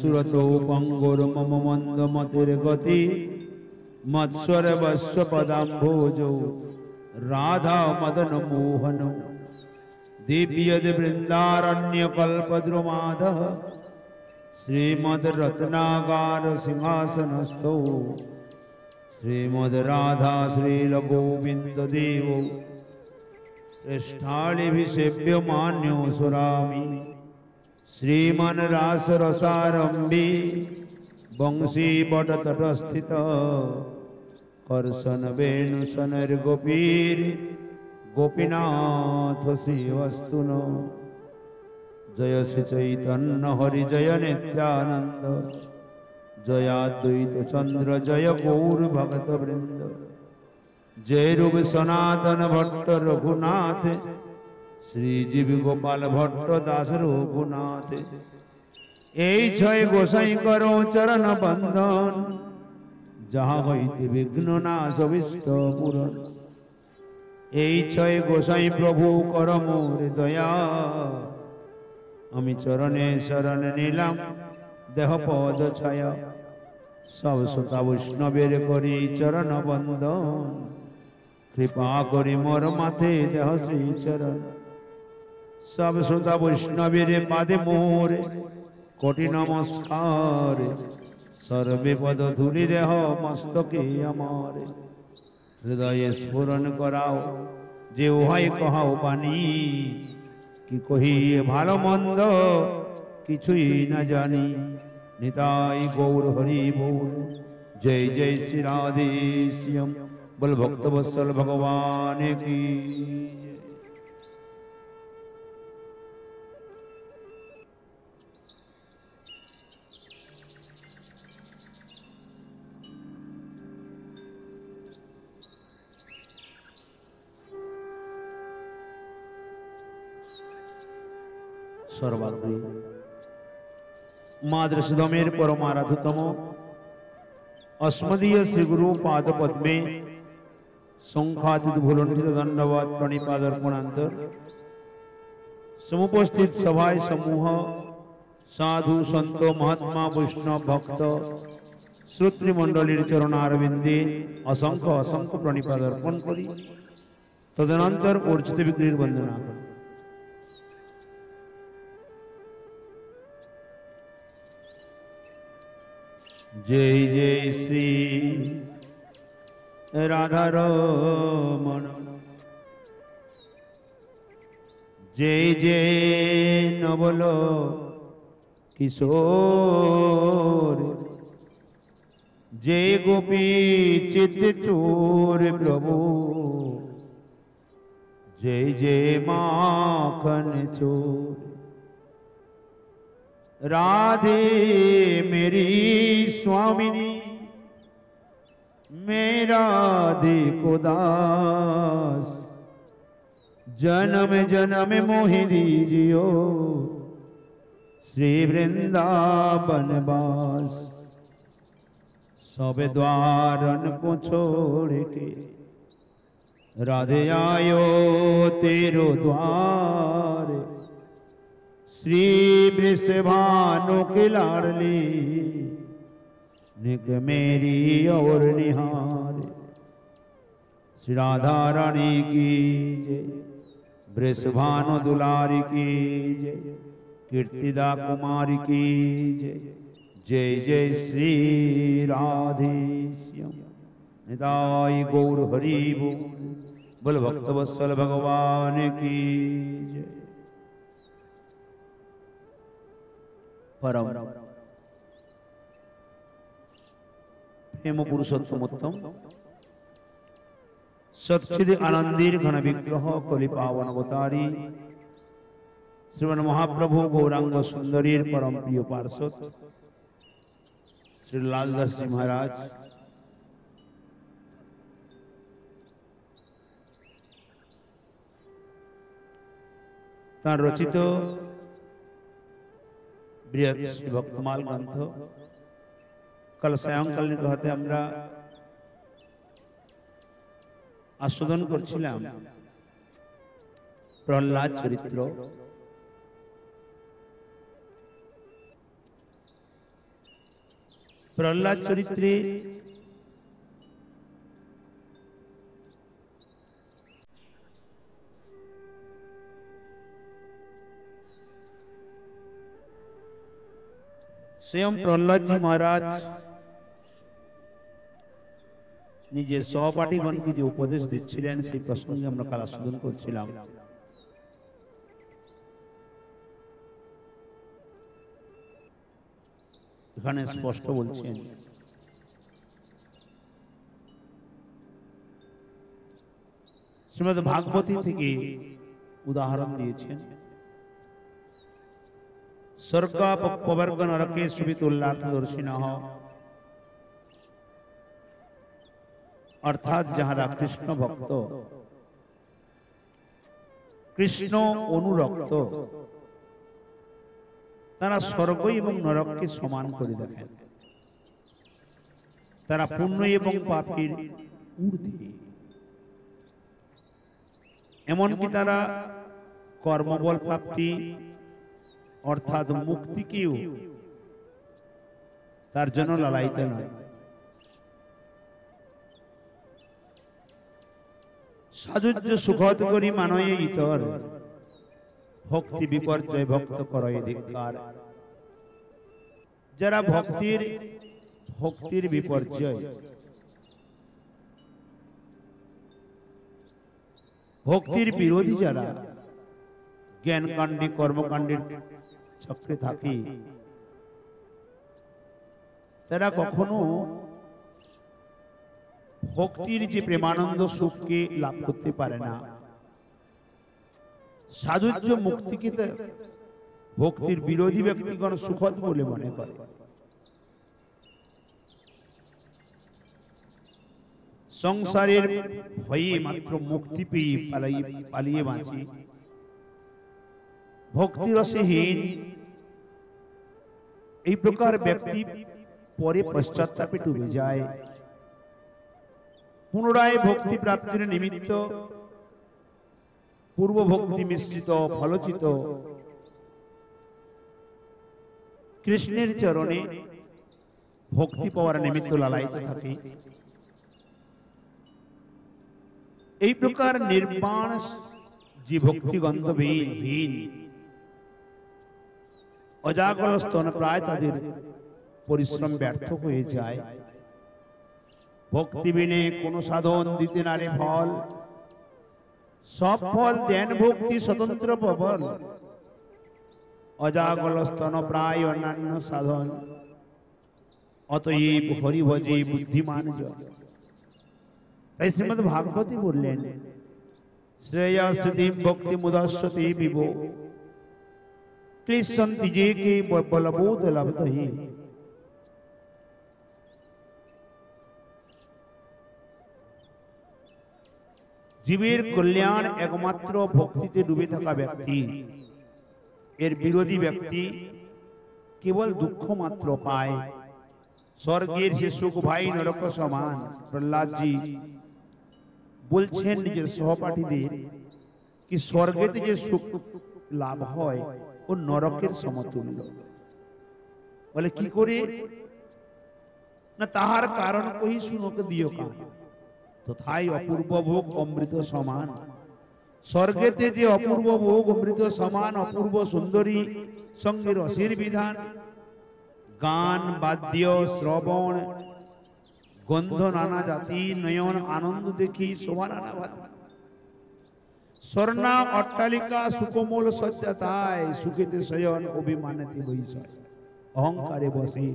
सुरतो पंगुर्मम मंदमतिर्गति मत्स्वर्वस्व पदाम्भोजो राधा मदन मोहन दिव्यद वृंदारण्य कल्पद्रुमाधः श्रीमद रत्नागार सिंहासनस्थो श्रीमद राधा श्रील गोविंद देवो पृष्ठालिभिषेव्य मान्यो सुरामि श्रीमन रास रसारंभी वंशी बटतटस्थित कर्शन वेणु सनर्गोपीर गोपीनाथ श्रीवस्तुन जय श्री चैतन्य हरि जय नित्यानंद जयाद्वैत चंद्र जय गौर भगत वृंद जय रूप सनातन भट्ट रघुनाथ श्रीजीव गोपाल भट्ट दास रघुनाथ এই ছয় গোসাই করো চরণ বন্দন যাহা হইতে বিঘ্ন নাশ অভিষ্ট পূরণ এই ছয় গোসাই প্রভু কর মোর দয়া আমি চরণে শরণ নিলাম দেহ পদ ছায়া সব শ্রোতা বৈষ্ণবের করি চরণ বন্দন কৃপা করি মোর মাথে দেহ শ্রী চরণ सब श्रोता वैष्णवीर पादे मोर कोटि नमस्कार सर्वे पद धूलि देह मस्तके आमार हृदय स्फुरन कराओ जे उहाय कहाओ बानी कि कही भालो मंद किछुई न जानी निताई गौर हरि बोल जय जय श्री राधे श्याम बोल भक्त वत्सल भगवान की सर्वाग्री मादृशदमेर परमाराधतम अस्मदीय श्री गुरु पाद पद्मे संखातित भूलंठित दंडवत प्रणिपाद अर्पणांतर समुपस्थित सभाय समूह साधु संत महात्मा वैष्णव भक्त श्रोत्री मंडलीर चरणारविंदे असंख्य असंख्य प्रणिपाद अर्पण करी तदनंतर अर्चित विग्रह वंदना करी जय जय श्री राधा रमण जय जय नवल किशोर जय गोपी चित चोर प्रभु जय जय माखन चोर राधे मेरी स्वामिनी मेरा राधे को दास जन्म जन्म मोहि दीजियो श्री वृंदावन वास सब द्वारन को छोड़ के राधे आयो तेरो द्वार श्री वृषभानु की लाडली निक मेरी और निहार श्री राधा रानी की जय वृषभानु दुलारी की जय कीर्तिदा कुमारी की जय जय जय श्री राधे श्याम निताई गौर हरि बोल भक्त वत्सल भगवान की जय परम प्रेम पुरुषोत्तमोत्तम सच्चिद आनंदीर घन विग्रह कलि पावन अवतारी श्रीमन महाप्रभु गौरांग सुंदरीर परम प्रिय पार्षद श्री लालदास जी महाराज तार रचित बृहत भक्तमाल ग्रंथ कल सायंकाल कहते हमरा आस्वादन करछिलाम प्रहलाद चरित्र প্রহ্লাদ চরিত্রে স্বয়ং প্রহ্লাদজি মহারাজ নিজের সহপাঠীগণকে যে উপদেশ দিচ্ছিলেন সেই প্রসঙ্গে আমরা কাল আস্বাদন করছিলাম। এখানে স্পষ্ট বলছেন, শ্রীমদ্ ভাগবতী থেকে উদাহরণ দিয়েছেন। স্বর্গ পবর্গ নরকে সুবিতুল্লার্থ দর্শিনঃ, অর্থাৎ যাহারা কৃষ্ণ ভক্ত, কৃষ্ণ অনুরক্ত, তারা স্বর্গ এবং নরককে সমান করে দেখেন। তারা পুণ্য এবং পাপের ঊর্ধ্বে, এমনকি তারা কর্মবল প্রাপ্তি অর্থাৎ মুক্তিকেও তার জন্য লালায়িত নয়। সাজুজ্য সুখদ করি মানয়ে ইতর, ভক্তি বিপর্যয় ভক্ত করয়ে ধিক্কার। যারা ভক্তির বিপর্যয়, ভক্তির বিরোধী যারা জ্ঞানকাণ্ডে কর্মকাণ্ডের চক্রে থাকে, তারা কখনো ভক্তির যে প্রেমানন্দ সুখকে লাভ করতে পারে না। সাজুজ্য মুক্তিকে ভক্তির বিরোধী ব্যক্তিগণ সুখদ বলে মনে করে। সংসারের ভয়ে মাত্র মুক্তি পেয়ে পালিয়ে বাঁচি, ভক্তি রসহীন এই প্রকার ব্যক্তি পরে পশ্চাৎতাপে ডুবে যায়। পুনরায় ভক্তি প্রাপ্তির নিমিত্ত পূর্ব ভক্তি মিশ্রিত ফলচিত কৃষ্ণের চরণে ভক্তি পাওয়ার নিমিত্ত লালায়িত থাকে। এই প্রকার নির্বাণ যে ভক্তি গন্ধবিহীন অজাগর স্তন প্রায় তাদের পরিশ্রম ব্যর্থ হয়ে যায়। ভক্তি বিনে কোন সাধন দিতে নারে ফল, সব ফল দেন ভক্তি স্বতন্ত্র প্রবল। অজাগর স্তন প্রায় অন্যান্য সাধন, অতএব হরি ভজে বুদ্ধিমান জন। তাই শ্রীমদ্ ভাগবতী বললেন, শ্রেয়া স্মৃতি ভক্তি মুদাস্যতে বিভো, ক্লিশন্তি যে কে বলবোধ লব্ধহি। জীবের কল্যাণ একমাত্র ভক্তিতে ডুবে থাকা ব্যক্তি, এর বিরোধী ব্যক্তি কেবল দুঃখ মাত্র পায়। স্বর্গের সে সুখ ভাই নরক সমান। প্রহ্লাদজি বলছেন নিজের সহপাঠীদের কি স্বর্গেতে যে সুখ লাভ হয় ও নরকের সমতুল্য। বলে কি করে না, তাহার কারণ কহি শুনোকে দিও কান, তথায় অপূর্ব ভোগ অমৃত সমান। স্বর্গেতে যে অপূর্ব ভোগ অমৃত সমান, অপূর্ব সুন্দরী সঙ্গে রসের বিধান, গান বাদ্য শ্রবণ গন্ধ নানা জাতি, নয়ন আনন্দ দেখি শোভা নানা ভাতি। স্বর্ণা অট্টালিকা সুকোমল সজ্জা, তাই সুখেতে শয়ন অভিমানেতে বৈষয়। অহংকারে বসে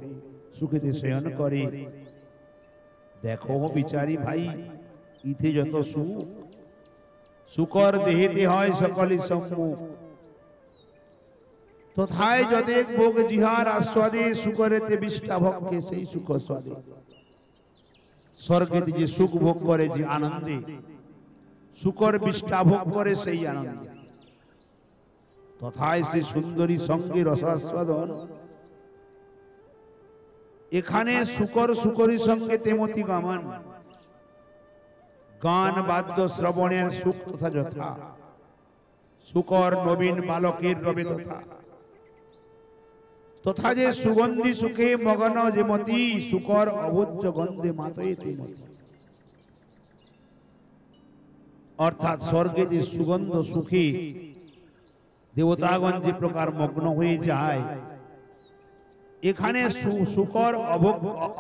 সুখেতে শয়ন করে। দেখো বিচারি ভাই, ইথে যত সুখ, সুকর দেহেতে হয় সকলই সম্মুখ। তথায় যদেক ভোগ জিহার আস্বাদে, সুকরেতে বিষ্ঠা ভক্ষে সেই সুখ স্বাদে। স্বর্গেতে যে সুখ ভোগ করে যে আনন্দে, সুকর বিষ্ঠা ভোগ করে সেই আনন্দে। তথায় সেই সুন্দরী সঙ্গে রসাস্বাদন। এখানে সুকর সুকরী সঙ্গে তেমতি গমন, গান বাদ্য শ্রবণের সুখ তথা যথা। সুকর নবীন বালকের রবে তথা। তথা যে সুগন্ধি সুখে মগন যে মতি সুকর অভোজ্য গন্ধে মাতয়েতে মতি। অর্থাৎ স্বর্গে যে সুগন্ধ সুখে দেবতাগণ যে প্রকার মগ্ন হয়ে যায়, এখানে সুকর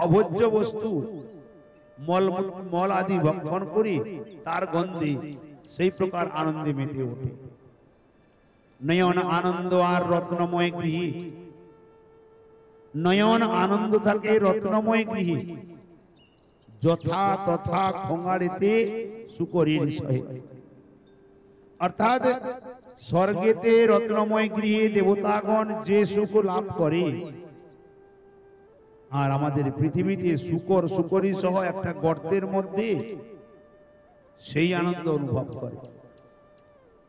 অভোজ্য বস্তু মল আদি ভক্ষণ করে তার গন্ধে সেই প্রকার আনন্দে মেতে ওঠে। নয়ন আনন্দ আর রত্নময় গৃহে, নয়ন আনন্দ থাকে রত্নময় গৃহে, যথা তথা খোঙাড়িতে সুকরীর সহে। অর্থাৎ স্বর্গেতে রত্নময় গৃহে দেবতাগণ যে সুখ লাভ করে, আর আমাদের পৃথিবীতে শুকর শুকরী সহ একটা গর্তের মধ্যে সেই আনন্দ অনুভব করে।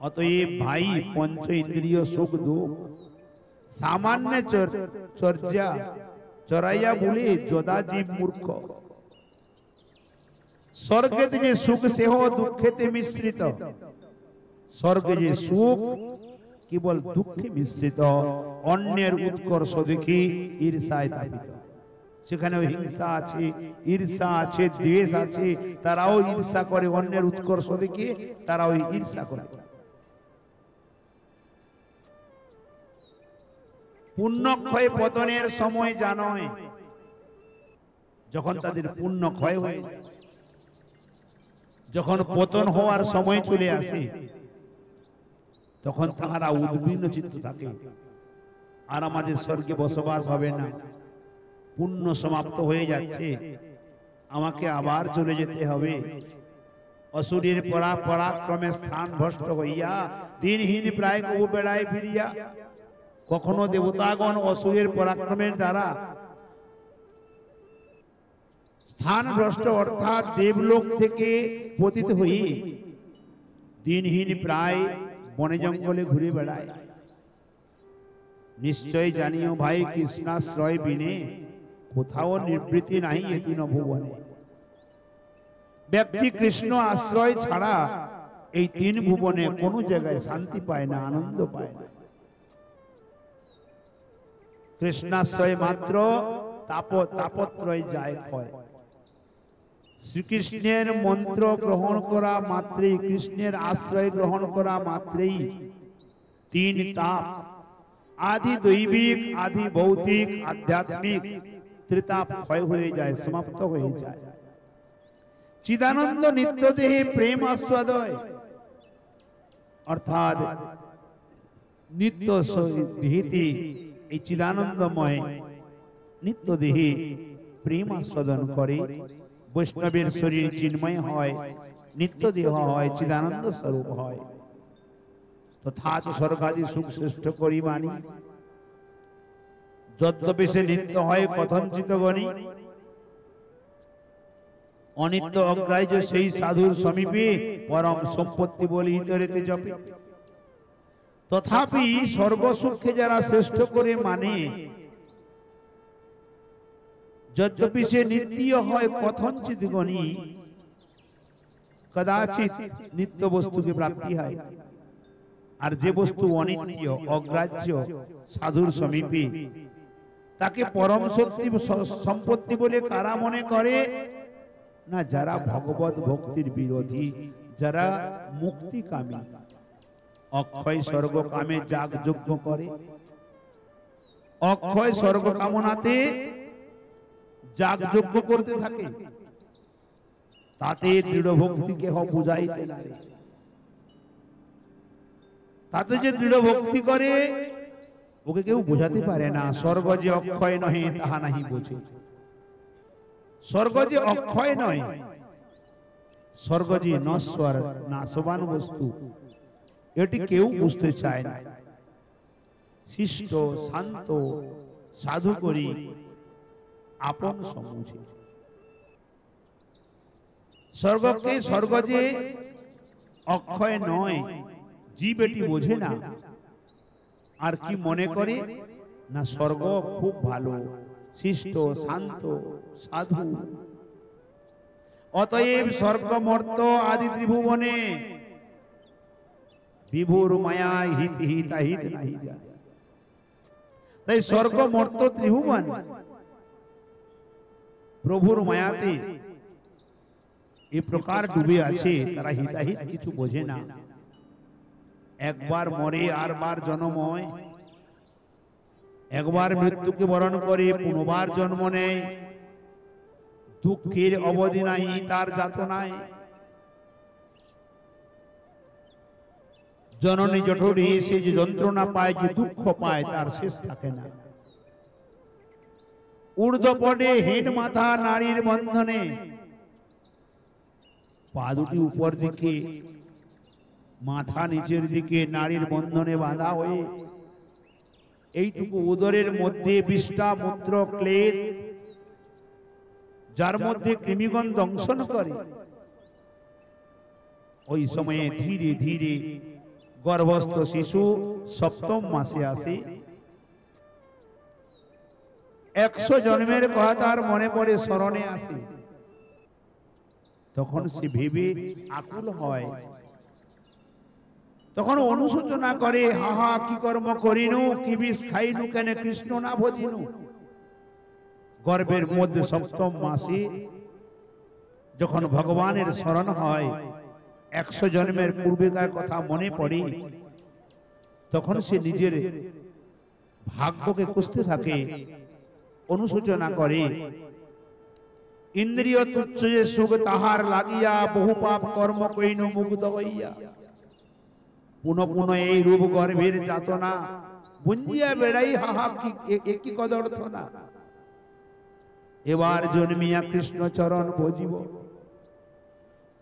অতএব ভাই পঞ্চ ইন্দ্রিয় সুখ দুঃখ সামান্য চর্যা চরাইয়া বলে যদা জীব মূর্খ। স্বর্গেতে যে সুখ সেহ দুঃখেতে মিশ্রিত, স্বর্গে যে সুখ কেবল দুঃখে মিশ্রিত, অন্যের উৎকর্ষ দেখি ঈর্ষায় তাপিত। সেখানে হিংসা আছে, ঈর্ষা আছে, দ্বেষ আছে, তারাও ঈর্ষা করে, অন্যের উৎকর্ষ দেখে তারাও ঈর্ষা করে। পুণ্যক্ষয় পতনের সময় জানয়, যখন তাদের পুণ্য ক্ষয় হয়ে যায়, যখন পতন হওয়ার সময় চলে আসে, তখন তাহারা উদ্বিগ্ন চিত্ত থাকে, আর আমাদের স্বর্গে বসবাস হবে না, পুণ্য সমাপ্ত হয়ে যাচ্ছে, আমাকে আবার চলে যেতে হবে। অসুরের পরাক্রমে স্থান ভ্রষ্ট হইয়া দিনহীন প্রায় কবু বেড়ায় ফিরিয়া। কখনো দেবতাগণ অসুরের পরাক্রমের দ্বারা স্থান ভ্রষ্ট অর্থাৎ দেবলোক থেকে পতিত হয়ে দিনহীন প্রায় বনে জঙ্গলে ঘুরে বেড়ায়। নিশ্চয় জানিও ভাই কৃষ্ণাশ্রয় বিনে কোথাও নিবৃত্তি নাই এ তিন ভুবনে। ব্যক্তি কৃষ্ণ আশ্রয় ছাড়া এই তিন ভুবনে কোনো জায়গায় শান্তি পায় না, আনন্দ পায় না। কৃষ্ণাশ্রয় মাত্র তাপত্রয় যায় ক্ষয়। শ্রীকৃষ্ণের মন্ত্র গ্রহণ করা মাত্রেই, কৃষ্ণের আশ্রয় গ্রহণ করা মাত্রেই তিন তাপ, আদি দৈবিক, আদি ভৌতিক, আধ্যাত্মিক ত্রিতাপ ক্ষয় হয়ে যায়, সমাপ্ত হয়ে যায়। চিদানন্দ নিত্য দেহে প্রেম আস্বাদয়, অর্থাৎ নিত্য দেহিতে এই চিদানন্দময় নিত্য দেহে প্রেম আস্বাদন করে। বৈষ্ণবের শরীর চিন্ময় হয়, নিত্য দেহ হয়, চিদানন্দ স্বরূপ হয়। তথা স্বর্গাদি সুখ শ্রেষ্ঠ করি মানি, যদ্যপি সে নিত্য হয় কথঞ্চিত গণি। অনিত্য অগ্রাহ্য সেই সাধুর সমীপে পরম সম্পত্তি বলি ইতরেতে জপে। তথাপি স্বর্গ সুখকে যারা শ্রেষ্ঠ করে মানে, যদ্যপি সে নিত্য হয় কথঞ্চিত গণি, কদাচিৎ নিত্য বস্তুকে প্রাপ্তি হয়। আর যে বস্তু অনিত্য অগ্রাহ্য সাধুর সমীপে, তাকে পরম সত্যি সম্পত্তি বলে কারা মনে করে? না, যারা ভগবত ভক্তির বিরোধী, যারা মুক্তিকামী, অক্ষয় স্বর্গ কামে যাগ যজ্ঞ করে, অক্ষয় স্বর্গ কামনাতে যাগ যজ্ঞ করতে থাকে, তাতে দৃঢ় ভক্তি কেহ বুঝাইতে নারে। তাতে যে দৃঢ় ভক্তি করে ওকে কেউ বোঝাতে পারে না। স্বর্গ যে অক্ষয় নহে তাহা নাহি বোঝে। স্বর্গ যে অক্ষয় নয়, স্বর্গ যে নশ্বর নাশবান বস্তু, এটি কেউ বুঝতে চায় না। শিষ্ট শান্ত সাধু করি আপন সমুঝে। স্বর্গকে স্বর্গ যে অক্ষয় নয়, জীব এটি বোঝে না। আর কি মনে করে? না, স্বর্গ খুব ভালো, শিষ্ট শান্ত সাধু। অতএব স্বর্গ মর্ত আদি ত্রিভুবনে বিভুর মায়ায় হিত হিতাহিত নাহি জানে। তাই স্বর্গ মর্ত ত্রিভুবন প্রভুর মায়াতে এই প্রকার ডুবে আছে, তারা হিতাহিত কিছু বোঝে না। একবার মরে আর বার জন্ম হয়, একবার মৃত্যুকে বরণ করে পুনর্বার জন্ম নেয়। দুঃখের অবধি নাই তার যাতনায়, জননী জঠরে সে যে যন্ত্রণা পায়, যে দুঃখ পায় তার শেষ থাকে না। ঊর্ধ্বপদে হেড মাথা নারীর বন্ধনে, পা দুটি উপর দিকে মাথা নিচের দিকে নারীর বন্ধনে বাঁধা হয়ে, এইটুকু উদরের মধ্যে বিষ্ঠা মূত্র ক্লেদ, যার মধ্যে কৃমিগণ দংশন করে। ওই সময়ে ধীরে ধীরে গর্ভস্থ শিশু সপ্তম মাসে আসে। 100 জন্মের কথা তার মনে পড়ে, স্মরণে আসে। তখন সে ভেবে আকুল হয়, তখন অনুশোচনা করে, হাহা কি কর্ম করিনু, কি বিষ খাইনু, কেন কৃষ্ণ না ভজিনু। গর্ভের মধ্যে সপ্তম মাসে যখন ভগবানের স্মরণ হয়, 100 জন্মের পূর্বেকার কথা মনে পড়ে, তখন সে নিজের ভাগ্যকে খুঁজতে থাকে, অনুশোচনা করে। ইন্দ্রিয় তুচ্ছ যে সুখ তাহার লাগিয়া, বহু পাপ কর্ম কইনু মুগ্ধ হইয়া। পুনঃ পুনঃ এই রূপ গর্ভের যাতনা, বুঞ্জিয়া বেড়াই হাহা কি কদর্থ না। এবার জন্মিয়া কৃষ্ণ চরণ ভজিব,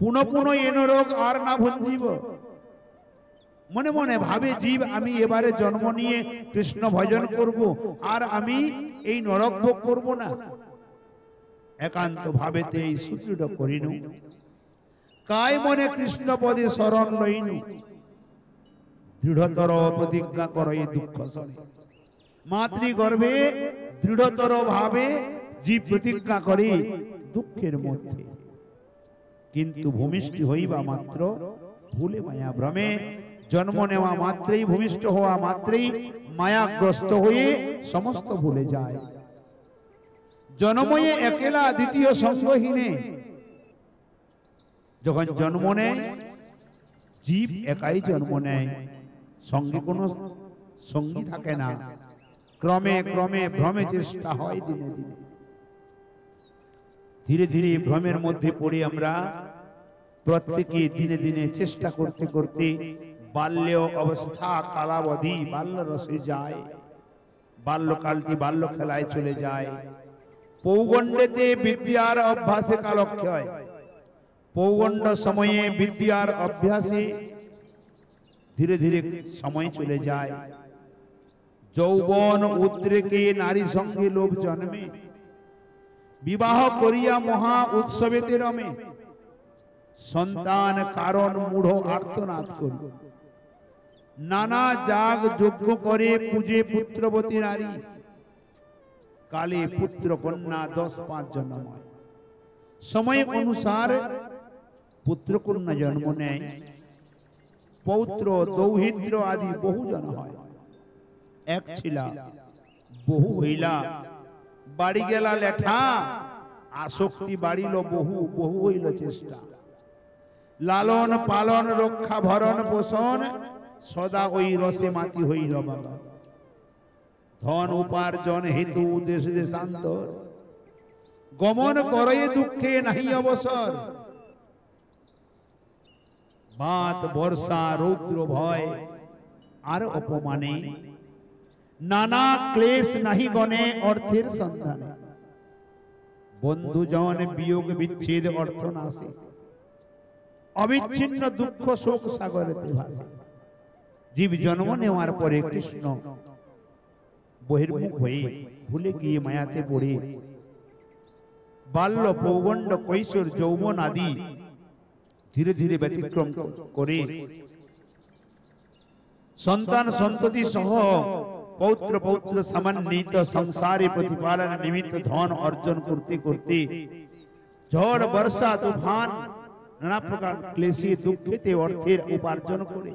পুনঃ পুনঃ এন রোগ আর না ভঞ্জিব। মনে মনে ভাবে জীব, আমি এবারে জন্ম নিয়ে কৃষ্ণ ভজন করব, আর আমি এই নরক ভোগ করব না। একান্ত ভাবেতে এই সুদৃঢ় করিনু, কায় মনে কৃষ্ণ পদে শরণ লইনু। দৃঢ়তর প্রতিজ্ঞা করো এই দুঃখ সরে। মাতৃগর্ভে দৃঢ়তর ভাবে জীব প্রতিজ্ঞা করে দুঃখের মধ্যে, কিন্তু ভূমিষ্ঠ হইবা মাত্র ভুলে মায়া ভ্রমে। জন্ম নেওয়া মাত্রেই, ভূমিষ্ঠ হওয়া মাত্রেই মায়াগ্রস্ত হয়ে সমস্ত ভুলে যায়। জন্ময়ে একেলা দ্বিতীয় সঙ্গহীনে, যখন জন্ম নেয় জীব একাই জন্ম নেয়, সঙ্গে কোনো সঙ্গী থাকে না। ক্রমে ক্রমে ভ্রমে চেষ্টা হয়, দিনে দিনে ধীরে ধীরে ভ্রমের মধ্যে পড়ে আমরা প্রত্যেকে দিনে দিনে চেষ্টা করতে করতে বাল্য অবস্থা কালাবধি বাল্য রসে যায়। বাল্যকালটি বাল্য খেলায় চলে যায়। পৌগণ্ডেতে বিদ্যার অভ্যাসে কালক্ষয়, পৌগণ্ড সময়ে বিদ্যার অভ্যাসে ধীরে ধীরে সময় চলে যায়। যৌবন উদ্রেকে নারী সঙ্গে লোভ জন্মে, বিবাহ করিয়া মহা উৎসবেতে রমে। সন্তান কারণ মূঢ় আর্তনাদ করি, নানা যাগ যজ্ঞ করে পূজে পুত্রবতী নারী। কালে পুত্র কন্যা 10-5 জন্ম হয়। সময় অনুসার পুত্র কন্যা জন্ম নেয়, পৌত্র দৌহিত্র আদি বহু জন হয়। এক ছিলা বহু হইলা, বাড়ি গেলা লেঠা, আসক্তি বাড়িল বহু, বহু হইল চেষ্টা। লালন পালন রক্ষা ভরণ পোষণ, সদা ওই রসে মাতি হইল বাবা। ধন উপার্জন হেতু দেশ দেশান্তর, গমন করে দুঃখে নাহি অবসর। বাত বর্ষা রৌদ্র ভয় আর অপমানে, নানা ক্লেশ নাহি গণে অর্থের সন্ধানে। বন্ধুজন বিয়োগ বিচ্ছেদ অর্থ নাশে, অবিচ্ছিন্ন দুঃখ শোক সাগরেতে ভাসে। জীব জন্ম নেওয়ার পরে কৃষ্ণ বহির্মুখ হয়ে ভুলে গিয়ে মায়াতে পড়ে বাল্য পৌগণ্ড কৈশোর যৌবন আদি ধীরে ধীরে ব্যতিক্রম করে সন্তান সন্ততি সহ পৌত্র পৌত্র সমন্বিত সংসারে প্রতিপালন নিমিত্ত ধন অর্জন করতে করতে ঝড় বর্ষা তুফান নানা প্রকার ক্লেশে দুঃখেতে অর্থের উপার্জন করে,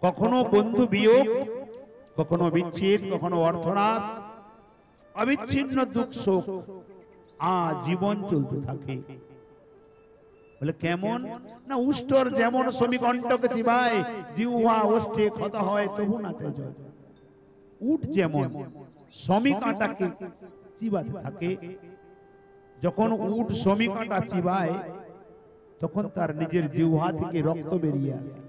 কখনো বন্ধু বিয়োগ, কখনো বিচ্ছেদ, কখনো অর্থনাশ, অবিচ্ছিন্ন দুঃখ শোক জীবন চলতে থাকে। বলে কেমন না, উষ্টর যেমন সমীকণ্ঠকে চিবায়, জিহ্বা ওষ্ঠে ক্ষত হয় তবু না তেজ। উট যেমন সমীকাঁটাকে চিবাতে থাকে, যখন উট সমীকাঁটা চিবায় তখন তার নিজের জিহ্বা থেকে রক্ত বেরিয়ে আসে,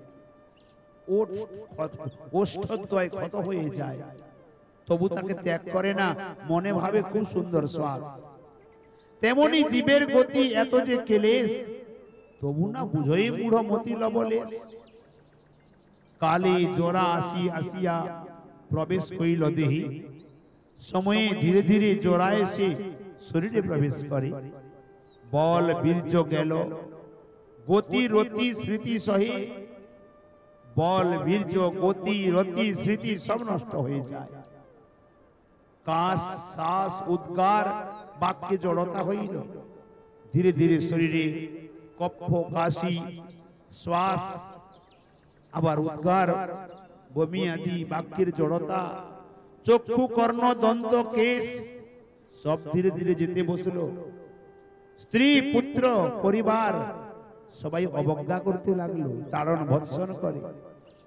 ওষ্ঠদ্বয় ক্ষত হয়ে যায়, তবু তাকে ত্যাগ করে না, মনে ভাবে খুব সুন্দর স্বাদ। তেমনি জীবের গতি এত যে কেলেশ, তবু না বুঝই মূঢ় মতি লবলেশ। কালে জোড়া আসিয়া প্রবেশ করিল দেহি, সময়ে ধীরে ধীরে জোড়া এসে শরীরে প্রবেশ করে। বল বীর্য গেল, গতি রতি স্মৃতি সহে, বল বীর্য গতি রতি স্মৃতি সব নষ্ট হয়ে যায়। কাশ শ্বাস উদ্গার বাক্যে জড়তা হইল, ধীরে ধীরে শরীরে কফ কাশি শ্বাস আবার উদ্গার বমি আদি বাক্যের জড়তা, চক্ষু কর্ণ দন্ত কেশ সব ধীরে ধীরে যেতে বসলো। স্ত্রী পুত্র পরিবার সবাই অবজ্ঞা করতে লাগলো, তাড়ন ভৎসন করে,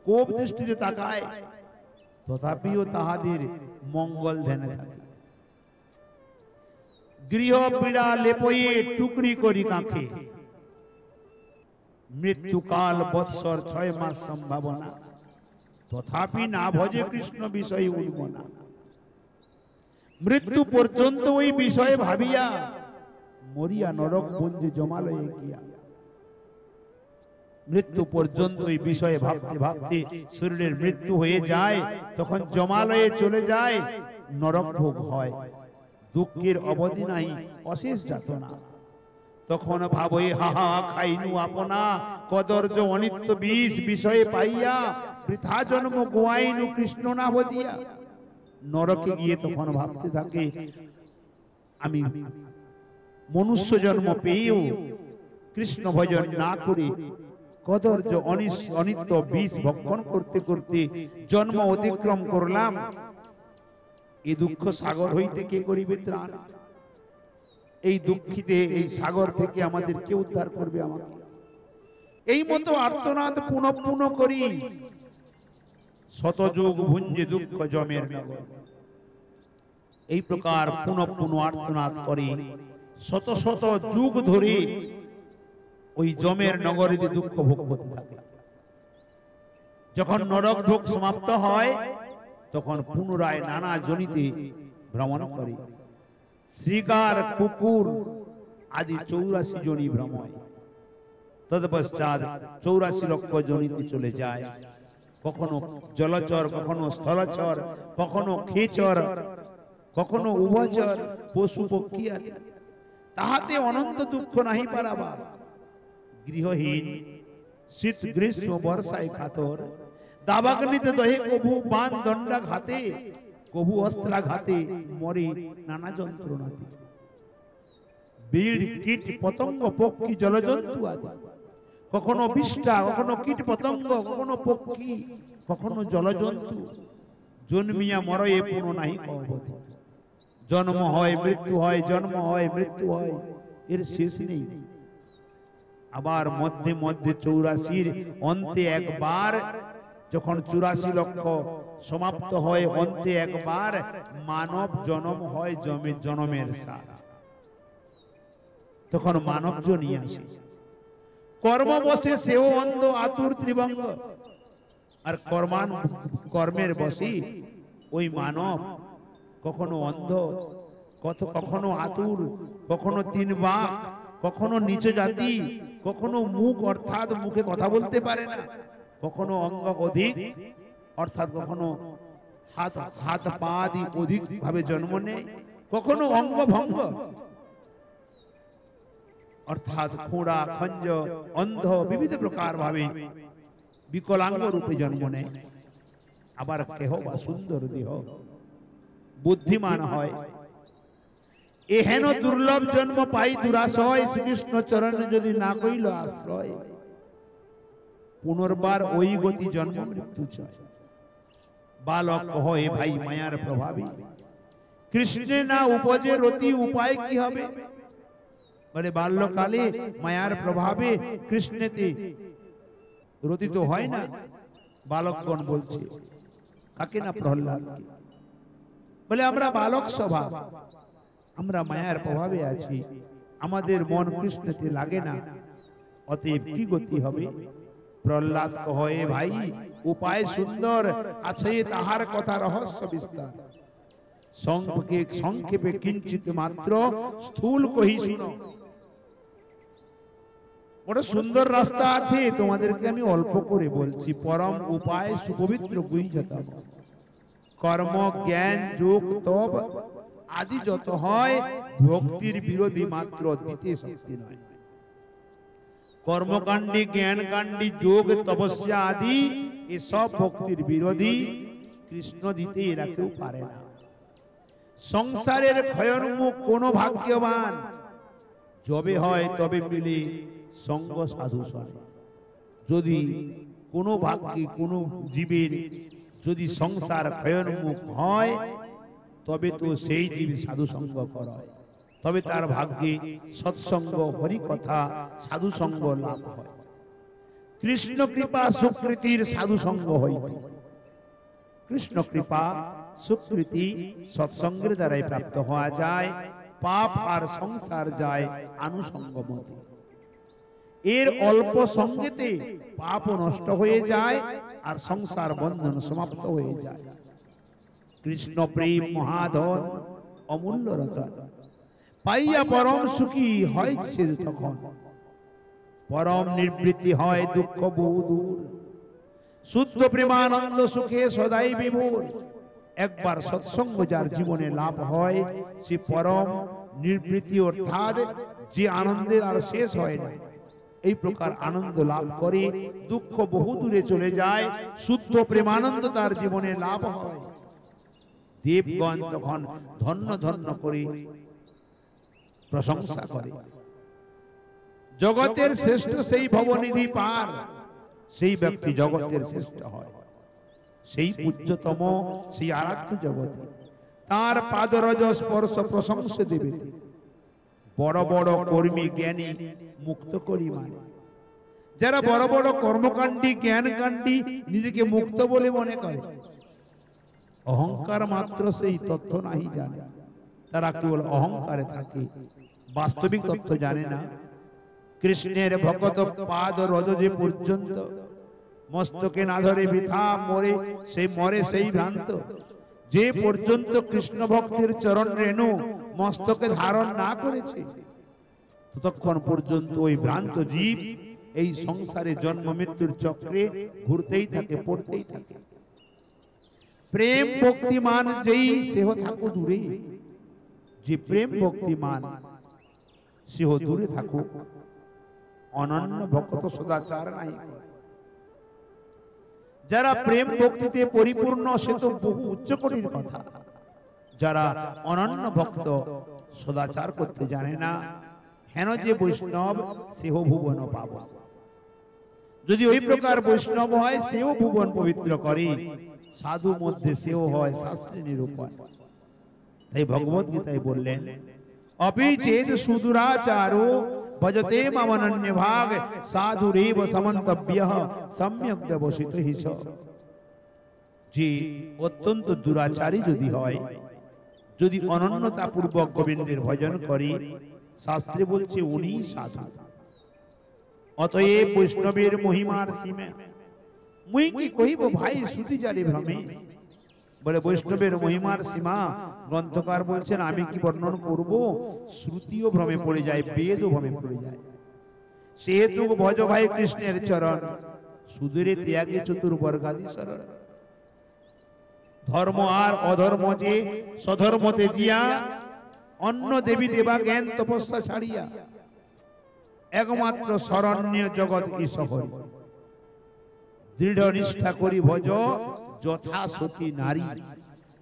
কোপ দৃষ্টিতে তাকায়, তথাপিও তাহাদের মঙ্গল ধ্যানে থাকে। গৃহ পীড়া লেপয়ে টুকরি করি কাঁখে, মৃত্যুকাল বৎসর 6 মাস সম্ভাবনা, তথাপি না ভজে কৃষ্ণ বিষয় উঠব না। মৃত্যু পর্যন্ত ওই বিষয়ে ভাবিয়া মরিয়া নরক বন্ধে জমালয়ে গিয়া। মৃত্যু পর্যন্ত ওই বিষয়ে ভাবতে ভাবতে শরীরের মৃত্যু হয়ে যায়, তখন জমালয়ে চলে যায়, নরক ভোগ হয়, দুঃখের অবধি নাই, অশেষ যাতনা। তখন ভাবই হাহা খাইনু আপনা, কদর্য অনিত্য বিষ বিষয়ে পাইয়া, বৃথা জন্ম গোয়াইনু কৃষ্ণ না ভজিয়া। নরকে গিয়ে তখন ভাবতে থাকে, আমি মনুষ্য জন্ম পেয়েও কৃষ্ণ ভজন না করে কদর্য অনিত্য বিষ ভক্ষণ করতে করতে জন্ম অতিক্রম করলাম। এই দুঃখ সাগর হইতে কে করিবে ত্রাণ? এই দুঃখিতে এই সাগর থেকে আমাদের কে উদ্ধার করবে আমাকে? এই মতো আর্তনাদ পুনঃ পুনঃ করি, শতযুগ ভুঞ্জে দুঃখ জমের নগর। এই প্রকার পুনঃ পুনঃ আর্তনাদ করে শত শত যুগ ধরে ওই জমের নগরে দুঃখ ভোগ করতে থাকে। যখন নরক ভোগ সমাপ্ত হয় তখন পুনরায় নানা জনিতে ভ্রমণ করে। শ্রীগার কুকুর আদি 84 জনি ভ্রময়, তৎপশ্চাৎ 84 লক্ষ জনিতে চলে যায়। কখনো জলচর, কখনো স্থলচর, কখনো খেচর, কখনো উভচর, পশু পক্ষী আদি, তাহাতে অনন্ত দুঃখ নাহি পারাবার। গৃহহীন শীত গ্রীষ্ম বর্ষায় কাতর, দাবাগ্নিতে দহে কভু বান দণ্ডা ঘাতে, কভু অস্ত্রাঘাতে মরে নানা যন্ত্রণাতে। বীড় কীট পতঙ্গ পক্ষী জলজন্তু আদি, কখনো বিষ্ঠা, কখনো কীট পতঙ্গ, কখনো পক্ষী, কখনো জলজন্তু, জন্মিয়া মরয়ে পুনঃ নাহি অবধি। জন্ম হয় মৃত্যু হয়, জন্ম হয় মৃত্যু হয়, এর শেষ নেই। আবার মধ্যে মধ্যে 84 অন্তে একবার, যখন 84 লক্ষ সমাপ্ত হয়, অন্তে একবার মানব জন্ম হয় জনমের সার। তখন মানব জনি আসে, কর্ম বসে সেও অন্ধ আতুর ত্রিভঙ্গ। আর কর্মের বসে ওই মানব কখনো অন্ধ, কখনো আতুর, কখনো 3 বাক, কখনো নিচে জাতি, কখনো মুখ অর্থাৎ মুখে কথা বলতে পারে না, কখনো অঙ্গ অধিক অর্থাৎ কখনো হাত পা আদি অধিক ভাবে জন্ম নেয়, কখনো অঙ্গ ভঙ্গ অর্থাৎ খোঁড়া, খঞ্জ, অন্ধ, বিবিধ প্রকার ভাবে বিকলাঙ্গ রূপে জন্ম নেয়। আবার কেহ বা সুন্দর দেহ, বুদ্ধিমান হয়। এহেন দুর্লভ জন্ম পাই দুরাশয়, শ্রীকৃষ্ণ চরণ যদি না কইল আশ্রয়। পুনর্বার ওই গতি জন্ম মৃত্যু চায়। বালক হয় ভাই মায়ার প্রভাবে, কৃষ্ণে না উপজে রতি উপায় কি হবে? বলে বাল্যকালে মায়ার প্রভাবে কৃষ্ণেতে রতি তো হয় না। বালকগণ বলছে কাকে না? প্রহ্লাদকে। বলে আমরা বালক স্বভাব, আমরা মায়ার প্রভাবে আছি, আমাদের মন কৃষ্ণতে লাগে না, অতএব কি গতি হবে? প্রহ্লাদ কহে ভাই উপায় সুন্দর আছে, তাহার কথা রহস্য বিস্তার। সংক্ষেপে কিঞ্চিত মাত্র স্থূল কহি শুনো। বড় সুন্দর রাস্তা আছে, তোমাদেরকে আমি অল্প করে বলছি। পরম উপায় সুপবিত্র গুঞ্জতম, কর্ম জ্ঞান যোগ তপ আদি যত হয় ভক্তির বিরোধী মাত্র, দিতে শক্তি নয়। কর্মকাণ্ডী জ্ঞানকাণ্ডী যোগ তপস্যা আদি এসব ভক্তির বিরোধী, কৃষ্ণ দিতে এরা কেউ পারে না। সংসারের ক্ষয়োন্মুখ কোন ভাগ্যবান যবে হয় তবে মিলে সঙ্গ সাধু সনে। যদি কোনো ভাগ্যে কোনো জীবের যদি সংসার ক্ষয়োন্মুখ হয়, তবে তো সেই জীব সাধু সঙ্গ করায়, তবে তার ভাগ্যে সৎসঙ্গ হরি কথা সাধু সঙ্গ লাভ হয়। কৃষ্ণ কৃপা সুকৃতির সাধু সঙ্গ হইবে। কৃষ্ণ কৃপা সুকৃতি সৎসঙ্গের দ্বারাই প্রাপ্ত হওয়া যায়। পাপ আর সংসার যায় আনুষঙ্গ মতে। এর অল্প সঙ্গেতে পাপ নষ্ট হয়ে যায় আর সংসার বন্ধন সমাপ্ত হয়ে যায়। কৃষ্ণ প্রেম মহাধন অমূল্য রতন, পাইয়া পরম সুখী হয় সে তখন। পরম নিবৃত্তি হয় দুঃখ বহু দূর, শুদ্ধ প্রেমানন্দ সুখে সদাই বিভোর। একবার সৎসঙ্গ যার জীবনে লাভ হয়, সে পরম নিবৃত্তি অর্থাৎ যে আনন্দের আর শেষ হয় না, এই প্রকার আনন্দ লাভ করে দুঃখ বহু দূরে চলে যায়। শুদ্ধ প্রেমানন্দ তার জীবনে লাভ হয়। দেবগণ তখন ধন্য ধন্য করে প্রশংসা করে। জগতের শ্রেষ্ঠ সেই ভবনিধি পার, সেই ব্যক্তি জগতের শ্রেষ্ঠ হয়, সেই পূজ্যতম, সেই আরাধ্য জগতে। তার পাদরজ স্পর্শ প্রশংস দেবে। বড় বড় কর্মী জ্ঞানী মুক্ত করি মানে, যারা বড় বড় কর্মকাণ্ডী জ্ঞানকাণ্ডী নিজেকে মুক্ত বলে মনে করে, অহংকার মাত্র সেই তথ্য নাহি জানে। তারা কেবল অহংকারে থাকে, বাস্তবিক তথ্য জানে না। কৃষ্ণের ভক্ত পাদ রজ যে পর্যন্ত মস্তকে না ধরে বৃথা মরে, সেই মরে সেই ভ্রান্ত। যে পর্যন্ত কৃষ্ণ ভক্তের চরণ রেণু মস্তকে ধারণ না করেছে, ততক্ষণ পর্যন্ত ওই ভ্রান্ত জীব এই সংসারে জন্ম মৃত্যুর চক্রে ঘুরতেই থাকে, পড়তেই থাকে। প্রেম ভক্তিমান যেই সেহ থাকো দূরে, যে প্রেম ভক্তিমান সেহ দূরে থাকুক। অনন্য ভক্ত সদাচার নাই। যারা প্রেম ভক্তিতে পরিপূর্ণ সে তো বহু উচ্চকোটির কথা। যারা অনন্য ভক্ত সদাচার করতে জানে না, হেন যে বৈষ্ণব সেহ ভুবন পাবন। যদি ওই প্রকার বৈষ্ণব হয়, সেও ভুবন পবিত্র করে। সাধু মধ্যে সেও হয় শাস্ত্রে নিরূপণ। তাই ভগবত গীতায় বললেন, অপি চেদ সুদুরাচারো ভজতে মামনন্য ভাগ, সাধুরেব সমন্তব্যঃ সম্যক ব্যবসিত হিস। যে অত্যন্ত দুরাচারী যদি হয়, যদি অনন্যতা পূর্বক গোবিন্দের ভজন করে, শাস্ত্রে বলছে উনি সাধু। অতএব বৈষ্ণবের মহিমার সীমা মুই কি কহিব ভাই শ্রুতি জারি ভ্রমে। বলে বৈষ্ণবের মহিমার সীমা গ্রন্থকার বলছেন আমি কি বর্ণন করব, শ্রুতিও ভ্রমে পড়ে যায়, বেদও ভ্রমে পড়ে যায়। সেহেতু ভজ ভাই কৃষ্ণের চরণ, সুদূরে ত্যাগে চতুর্বর্গাদি শরণ। ধর্ম আর অধর্ম যে সধর্ম তেজিয়া, অন্য দেবী দেবা জ্ঞান তপস্যা ছাড়িয়া, একমাত্র শরণ্য জগৎ ঈশ্বর। দৃঢ় নিষ্ঠা করি ভজ যথা সতী নারী।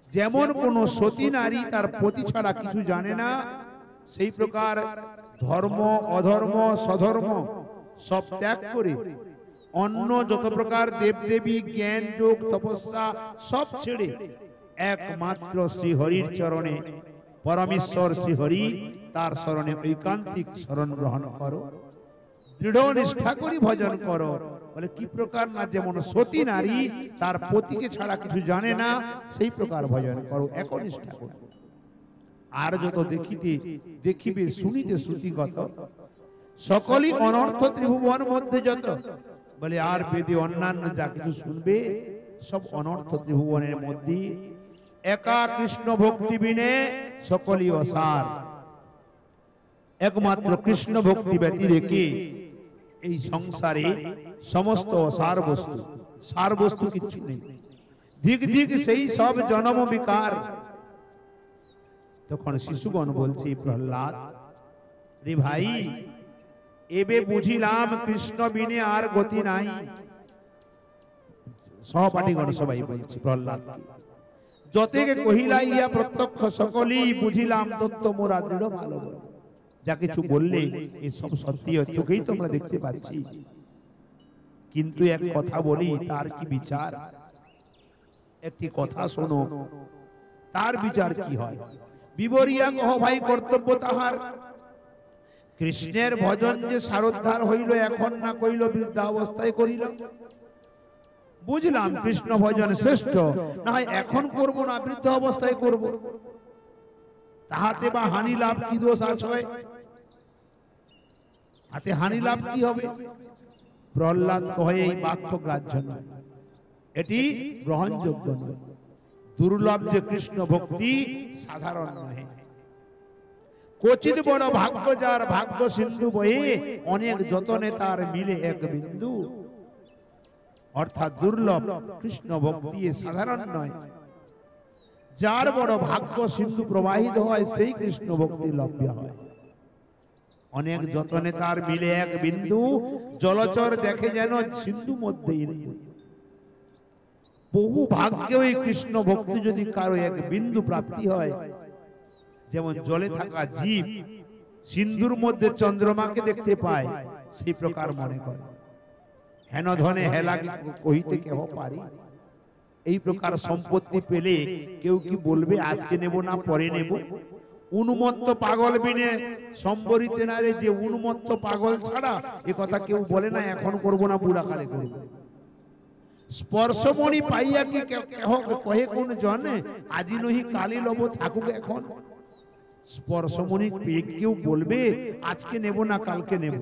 যেমন কোন সতী নারী তার পতি ছাড়া কিছু জানে না, সেই প্রকার ধর্ম অধর্ম সধর্ম সব ত্যাগ করে অন্য যত প্রকার দেবদেবী জ্ঞান যোগ তপস্যা সব ছেড়ে একমাত্র শ্রীহরির চরণে, পরমেশ্বর শ্রীহরি তার শরণে ঐকান্তিক শরণ গ্রহণ করো, দৃঢ় নিষ্ঠা করি ভজন করো। বলে কি প্রকার না, যেমন সতী নারী তার পতিকে ছাড়া কিছু জানে না, সেই প্রকার ভজন করো, একনিষ্ঠা করো। আর যত দেখিবে শুনিতে শ্রুতিগত, সকলই অনর্থ ত্রিভুবন মধ্যে যত। বলে আর বেদে অন্যান্য যা কিছু শুনবে সব অনর্থ ত্রিভুবনের মধ্যে, একা কৃষ্ণ ভক্তি বিনে সকলই অসার। একমাত্র কৃষ্ণ ভক্তি ব্যতি রেখে এই সংসারে সমস্ত অসার বস্তু, সার বস্তু কিচ্ছু নেই। দিক দিক সেই সব জনম বিকার। তখন শিশুগণ বলছে, প্রহ্লাদ রে ভাই, এবে বুঝিলাম কৃষ্ণ বিনে আর গতি নাই। সহপাঠীগণ সবাই বলছে প্রহ্লাদকে, যতেকে কহিলা ইয়া প্রত্যক্ষ সকলেই বুঝিলাম তত্ত্ব মোরা দৃঢ় ভালো বলে। যা কিছু বললে এই সব সত্যি, চোখেই তোমরা দেখতে পাচ্ছি, কিন্তু এক কথা বলি, তার কি বিচার? একটি কথা শোনো, তার বিচার কি হয়? বিবরিয়া কহ ভাই কর্তব্য তাহার, কৃষ্ণের ভজন যে সারোদ্ধার হইল, এখন না কইল বৃদ্ধাবস্থায় করিল। বুঝলাম কৃষ্ণ ভজন শ্রেষ্ঠ, না হয় এখন করব না, বৃদ্ধ অবস্থায় করব, তাহাতে বা হানি লাভ কি দোষ আছে? হাতে হানি লাভ কি হবে? প্রহ্লাদ কহে এই বাক্য গ্রাহ্য নয়, এটি গ্রহণযোগ্য নয়। দুর্লভ যে কৃষ্ণ ভক্তি সাধারণ নয়। কচিত বড় ভাগ্য যার, ভাগ্য সিন্ধু বয়ে অনেক যতনে তার মিলে এক বিন্দু। অর্থাৎ দুর্লভ কৃষ্ণ ভক্তি সাধারণ নয়। যার বড় ভাগ্য সিন্ধু প্রবাহিত হয়, সেই কৃষ্ণ ভক্তি লভ্য হয়। অনেক যতনে তার মিলে এক বিন্দু, জলচর দেখে যেন সিন্ধু মধ্যেই। বহু ভাগ্যে ওই কৃষ্ণ ভক্তি যদি কারো এক বিন্দু প্রাপ্তি হয়, যেমন জলে থাকা জীব সিন্ধুর মধ্যে চন্দ্রমাকে দেখতে পায়, সেই প্রকার মনে করে। হেন ধনে হেলা কহিতে কেহ পারি। এই প্রকার সম্পত্তি পেলে কেউ কি বলবে আজকে নেব না পরে নেব? উন্মত্ত পাগল বিনে সম্বরিতে না রে, যে উন্মত্ত পাগল ছাড়া এ কথা কেউ বলে না এখন করব না, বুড়াকালে করব। স্পর্শমণি পাইয়া কি কহে কোন জনে, আজি নহি কালি লব থাকুক এখন। স্পর্শমণি পেয়ে কেউ বলবে আজকে নেব না কালকে নেব?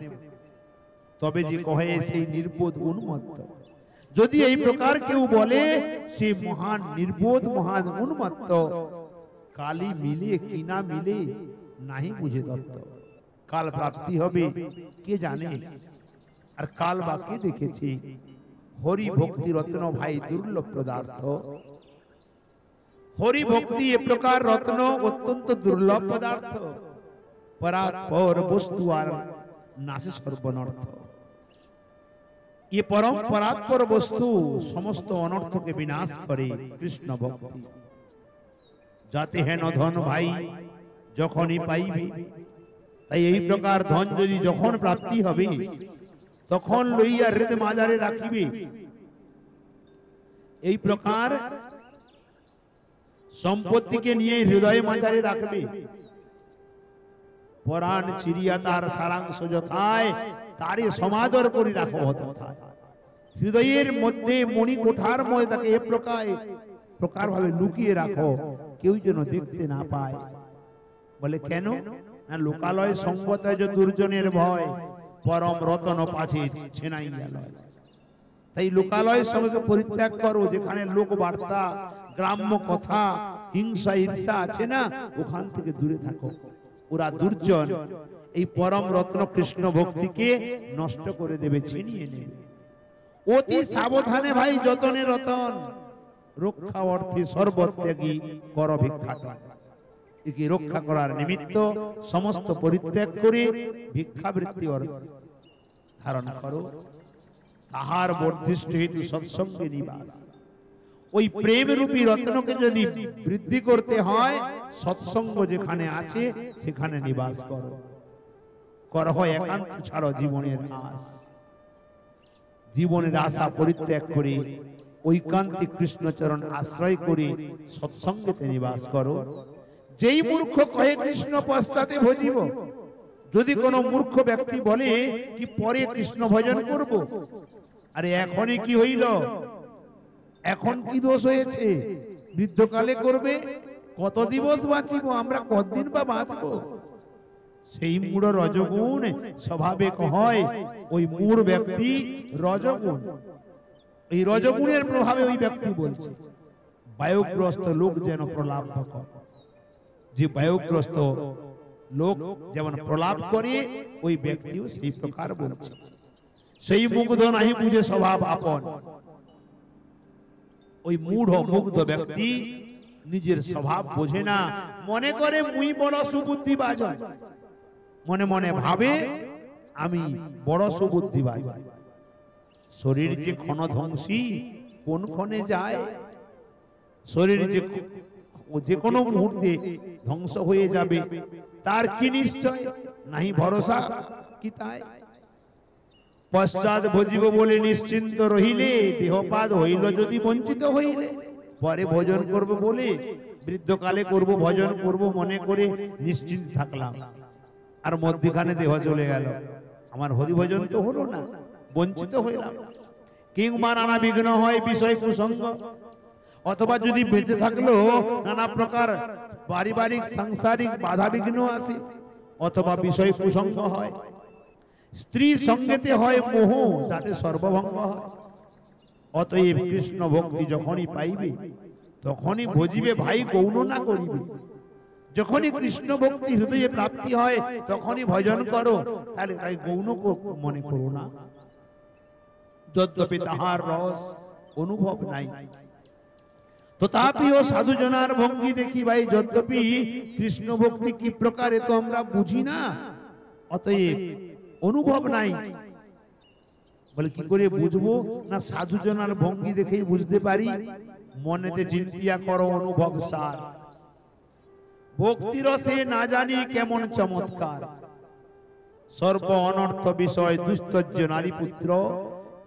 তবে যে কহে সেই নির্বোধ উন্মত্ত। যদি এই প্রকার কেউ বলে, সে মহান নির্বোধ, মহান উন্মত্ত। কালি মিলে কি না মিলে নাহি বুঝে দত্ত। কাল প্রাপ্তি হবে কে জানে, আর কাল বা কে দেখেছে? হরি ভক্তি রত্ন ভাই দুর্লভ পদার্থ। হরি ভক্তি এ প্রকার রত্ন অত্যন্ত দুর্লভ পদার্থ। পরাৎপর বস্তু আর নাশে সর্বনর্থ। ये परम परात्पर वस्तु समस्त अनर्थ के विनाश करे कृष्ण भक्ति। जाते हैं न धन भाई जखनी पाइबे, ताई এই প্রকার ধন যদি যখন প্রাপ্তি হবে তখন লইয়া হৃদয় মাজারে রাখিবে। এই প্রকার সম্পত্তিকে নিয়ে হৃদয় মাজারে রাখবে। পরাণ চিরিয়া তার সারাংশ যথায়, তারে সমাদর করে রাখো তথায়। হৃদয়ের মধ্যে মণি কোঠার মধ্যে তাকে এ প্রকার ভাবে লুকিয়ে রাখো, কেউ যেন দেখতে না পায়। বলে কেন না, লোকালয় সঙ্গতায় যে দুর্জনের ভয়, পরম রতন পাছে ছেনাই গেল। তাই লোকালয়ের সঙ্গে পরিত্যাগ করো, যেখানে লোক বার্তা, গ্রাম্য কথা, হিংসা ঈর্ষা আছে না, ওখান থেকে দূরে থাকো। ওরা দুর্জন এই পরম রত্ন কৃষ্ণ ভক্তিকে নষ্ট করে দেবে, ছিনিয়ে নেবে। অতি সাবধানে ভাই যতনে রতন, রক্ষা অর্থে সর্বত্যাগী কর ভিক্ষাটন। একে রক্ষা করার নিমিত্ত সমস্ত পরিত্যাগ করে ভিক্ষাবৃত্তি ধারণ করো। তাহার বর্ধিষ্ঠ হেতু সৎসঙ্গে নিবাস। ওই প্রেম রূপী রত্নকে যদি বৃদ্ধি করতে হয়, সৎসঙ্গ যেখানে আছে সেখানে নিবাস করো। করহ একান্ত ছাড়ো জীবনের আস। জীবনের আশা পরিত্যাগ করে ঐকান্তিক কৃষ্ণচরণ আশ্রয় করে সৎসঙ্গেতে নিবাস করো। যেই মূর্খ কহে কৃষ্ণ পশ্চাতে ভজিব, যদি কোনো মূর্খ ব্যক্তি বলে কি পরে কৃষ্ণ ভজন করব, আরে এখনই কি হইল, এখন কি দোষ হয়েছে? বৃদ্ধকালে করবে, কত দিবস বাঁচিব আমরা, কতদিন বা বাঁচব? সেই মূঢ় রজগুণ স্বভাবে হয়, ওই মূঢ় ব্যক্তি রজগুণ, এই রজগুণের প্রভাবে ওই ব্যক্তি বলছে বায়ুগ্রস্ত লোক যেন প্রলাপ করে। যে বায়ুগ্রস্ত লোক যেমন প্রলাপ করে, ওই ব্যক্তিও সেই প্রকার বলছে। সেই মুগ্ধ নাহি বুঝে স্বভাব আপন, ওই মূঢ় মুগ্ধ ব্যক্তি নিজের স্বভাব বোঝে না, মনে করে মুই বড় সুবুদ্ধিবাজ, মনে মনে ভাবে আমি বড় সুবুদ্ধিবাজ। শরীর যে ক্ষণধ্বংসী, কোন ক্ষণে যায়, শরীর যে কোনো মুহূর্তে ধ্বংস হয়ে যাবে, তার কি নিশ্চয় নাহি ভরসা কি তাই? পশ্চাৎ ভজিব বলে নিশ্চিন্ত রহিলে, দেহপাদ হইল যদি বঞ্চিত হইলে, পরে ভোজন করব বলে বৃদ্ধকালে করব ভজন করব মনে করে নিশ্চিন্ত থাকলাম, আর মধ্যখানে দেহ চলে গেল, আমার হরি ভজন তো হলো না, বঞ্চিত হইলাম। কিংবা নানা বিঘ্ন হয় বিষয় কুসঙ্গ, অথবা যদি বেঁচে থাকলো নানা প্রকার পারিবারিক সাংসারিক বাধা বিঘ্ন আসে, অথবা বিষয় কুসঙ্গ হয়, স্ত্রী সঙ্গেতে হয় মোহ যাতে সর্বভঙ্গ হয়। অতএব কৃষ্ণ ভক্তি যখনই পাইবে তখনই ভজিবে ভাই, গৌণ না করিবে। যখনই কৃষ্ণ ভক্তি হৃদয়ে প্রাপ্তি হয় তখনই ভজন করো, তাহলে তাই গৌণ মনে করো না। যদ্যপি তাহার রস অনুভব নাই, তথাপিও সাধুজনার ভঙ্গি দেখি ভাই, যদ্যপি কৃষ্ণ ভক্তি কি প্রকারে তো আমরা বুঝি না, অতএব অনুভব নাই। বলে কি করে বুঝবো না, সাধুজনার ভঙ্গি দেখেই বুঝতে পারি। মনেতে চিন্তিয়া করো অনুভব সার, ভক্তি রসে না জানি কেমন চমৎকার, সর্ব অনর্থ বিষয় দুস্তজ্য নারী পুত্র,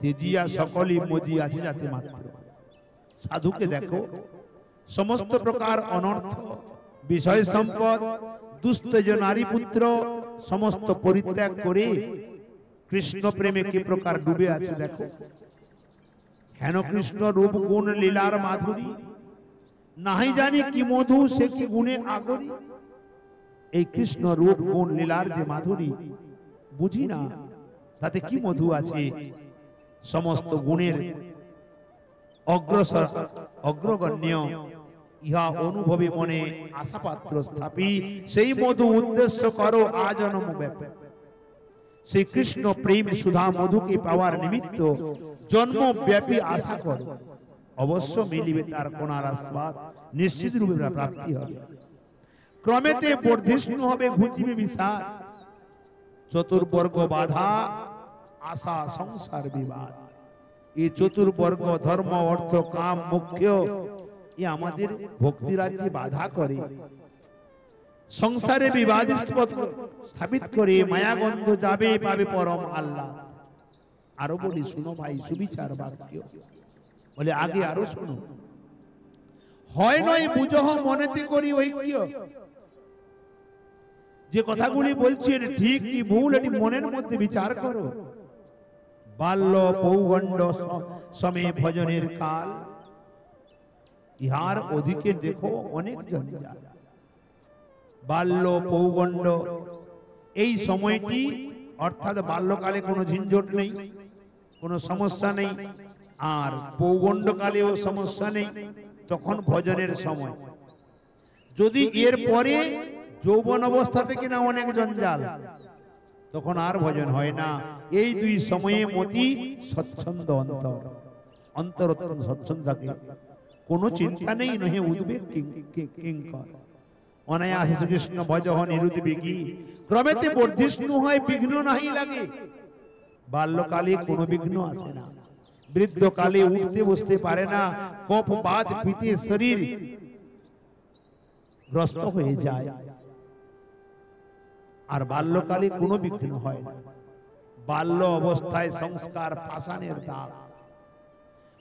তেজিয়া সকলই মজি আছে যাতে মাত্র। সাধুকে দেখো, সমস্ত প্রকার অনর্থ বিষয় সম্পদ দুস্তজ নারী পুত্র সমস্ত পরিত্যাগ করে কৃষ্ণ প্রেমে কি প্রকার ডুবে আছে দেখো। কেন কৃষ্ণ রূপ গুণ লীলার মাধুরী, নাহি জানি কি মধু সে কি গুণে আগরি। এই কৃষ্ণ রূপ গুণ লীলার যে মাধুরী বুঝি না, তাতে কি মধু আছে। সমস্ত গুণের অগ্রসর অগ্রগণ্য, ইহা অনুভবী মনে আশাপাত্র স্থাপী, সেই মধু উদ্দেশ্য করো আজন্ম ব্যাপী। সেই কৃষ্ণ প্রেম সুধা মধুকে পাওয়ার নিমিত্ত জন্মব্যাপী আশা করো, অবশ্য মিলিবে তার কোনার আস্বাদ, নিশ্চিত রূপে প্রাপ্তি হবে। ক্রমেতে বর্ধিষ্ণু হবে ঘুচিবে বিষাদ, চতুর্বর্গ বাধা আশা সংসার বিবাদ। এই চতুর্বর্গ ধর্ম অর্থ কাম মোক্ষ এ আমাদের ভক্তি রাজ্যে বাধা করে, সংসারে বিবাদ স্থাপিত করে মায়াগন্ধ যাবে পাবে পরম আল্লাহ। আরো বলি শুনো ভাই, সুবিচার বাক্য বলে আগে আরো শুনো। হয় নয় বুঝহ মনেতে করি ঐক্য, যে কথাগুলি বলছেন ঠিক কি ভুল এটি মনের মধ্যে বিচার করো। বাল্য পৌগণ্ড সমে ভজনের কাল, ইহার অধিকে দেখো অনেক জঞ্জাল। বাল্য পৌগণ্ড এই সময়টি, অর্থাৎ বাল্যকালে কোনো ঝিঞ্ঝট নেই, কোনো সমস্যা নেই, আর পৌগণ্ডকালেও সমস্যা নেই, তখন ভজনের সময়। যদি এর পরে যৌবন অবস্থা থেকে না অনেক জঞ্জাল, তখন আর ভজন হয় না। এই দুই সময়ে মতি স্বচ্ছন্দ, অন্তর অন্তর স্বচ্ছন্দ থাকে, কোনো চিন্তা নেই, নহে উদ্বেগ কিঙ্কর। অনায়াসে শ্রীকৃষ্ণ ভজহ নিরুদ্বেগী, ক্রমেতে বর্ধিষ্ণু হয় বিঘ্ন নাহি লাগে। বাল্যকালে কোনো বিঘ্ন আসে না, বৃদ্ধকালে উঠতে বসতে পারে না, কফ বাত পিতে শরীর গ্রস্ত হয়ে যায়। আর বাল্যকালে কোনো বিঘ্ন হয় না, বাল্য অবস্থায় সংস্কার পাষাণের দাগ।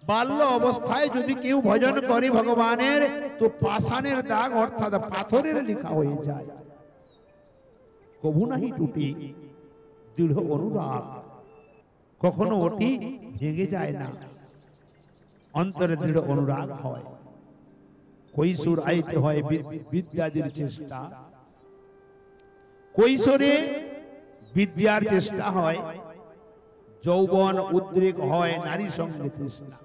বাল্য অবস্থায় যদি কেউ ভজন করে ভগবানের, তো পাষাণের দাগ অর্থাৎ পাথরের লেখা হয়ে যায়। কভু নাহি টুটি দৃঢ় অনুরাগ, কখনো ওটি ভেঙে যায় না, অন্তরে দৃঢ় অনুরাগ হয়। কৈশোর আইতে হয় বিদ্যাদির চেষ্টা, কৈশোরে বিদ্যার চেষ্টা হয়, যৌবন উদ্রেক হয় নারী সঙ্গে তৃষ্ণা।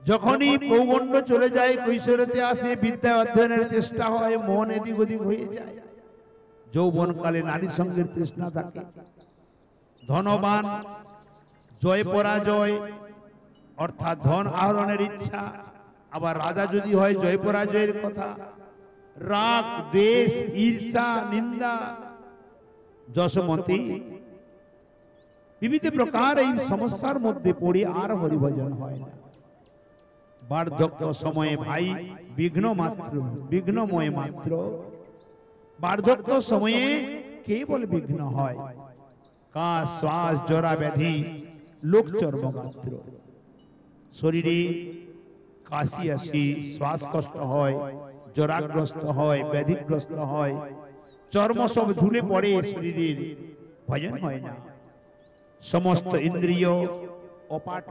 যখনই পৌগণ্ড চলে যায়, কৈশোরেতে আসে, বিদ্যা অধ্যয়নের চেষ্টা হয়, মন এদিক ওদিক হয়ে যায়। যৌবন কালে নারী সঙ্গের তৃষ্ণা থাকে। ধনবান জয় পরাজয় অর্থাৎ ধন আহরণের ইচ্ছা, আবার রাজা যদি হয় জয় পরাজয়ের কথা, রাগ দ্বেষ ঈর্ষা নিন্দা যশমতি বিবিধ প্রকার এই সমস্যার মধ্যে পড়ে আর হরিভজন হয় না। বার্ধক্য সময়ে ভাই বিঘ্নময় মাত্র, বার্ধক্য সময়ে কেবল বিঘ্ন হয়। কাশ শ্বাস জরা ব্যাধি লোকচর্ম মাত্র, শরীরে কাশি আসি, শ্বাস কষ্ট হয়, জরাগ্রস্ত হয়, ব্যাধিগ্রস্ত হয়, চর্ম সব ঝুলে পড়ে, শরীরের ভজন হয় না। সমস্ত ইন্দ্রিয় অপাট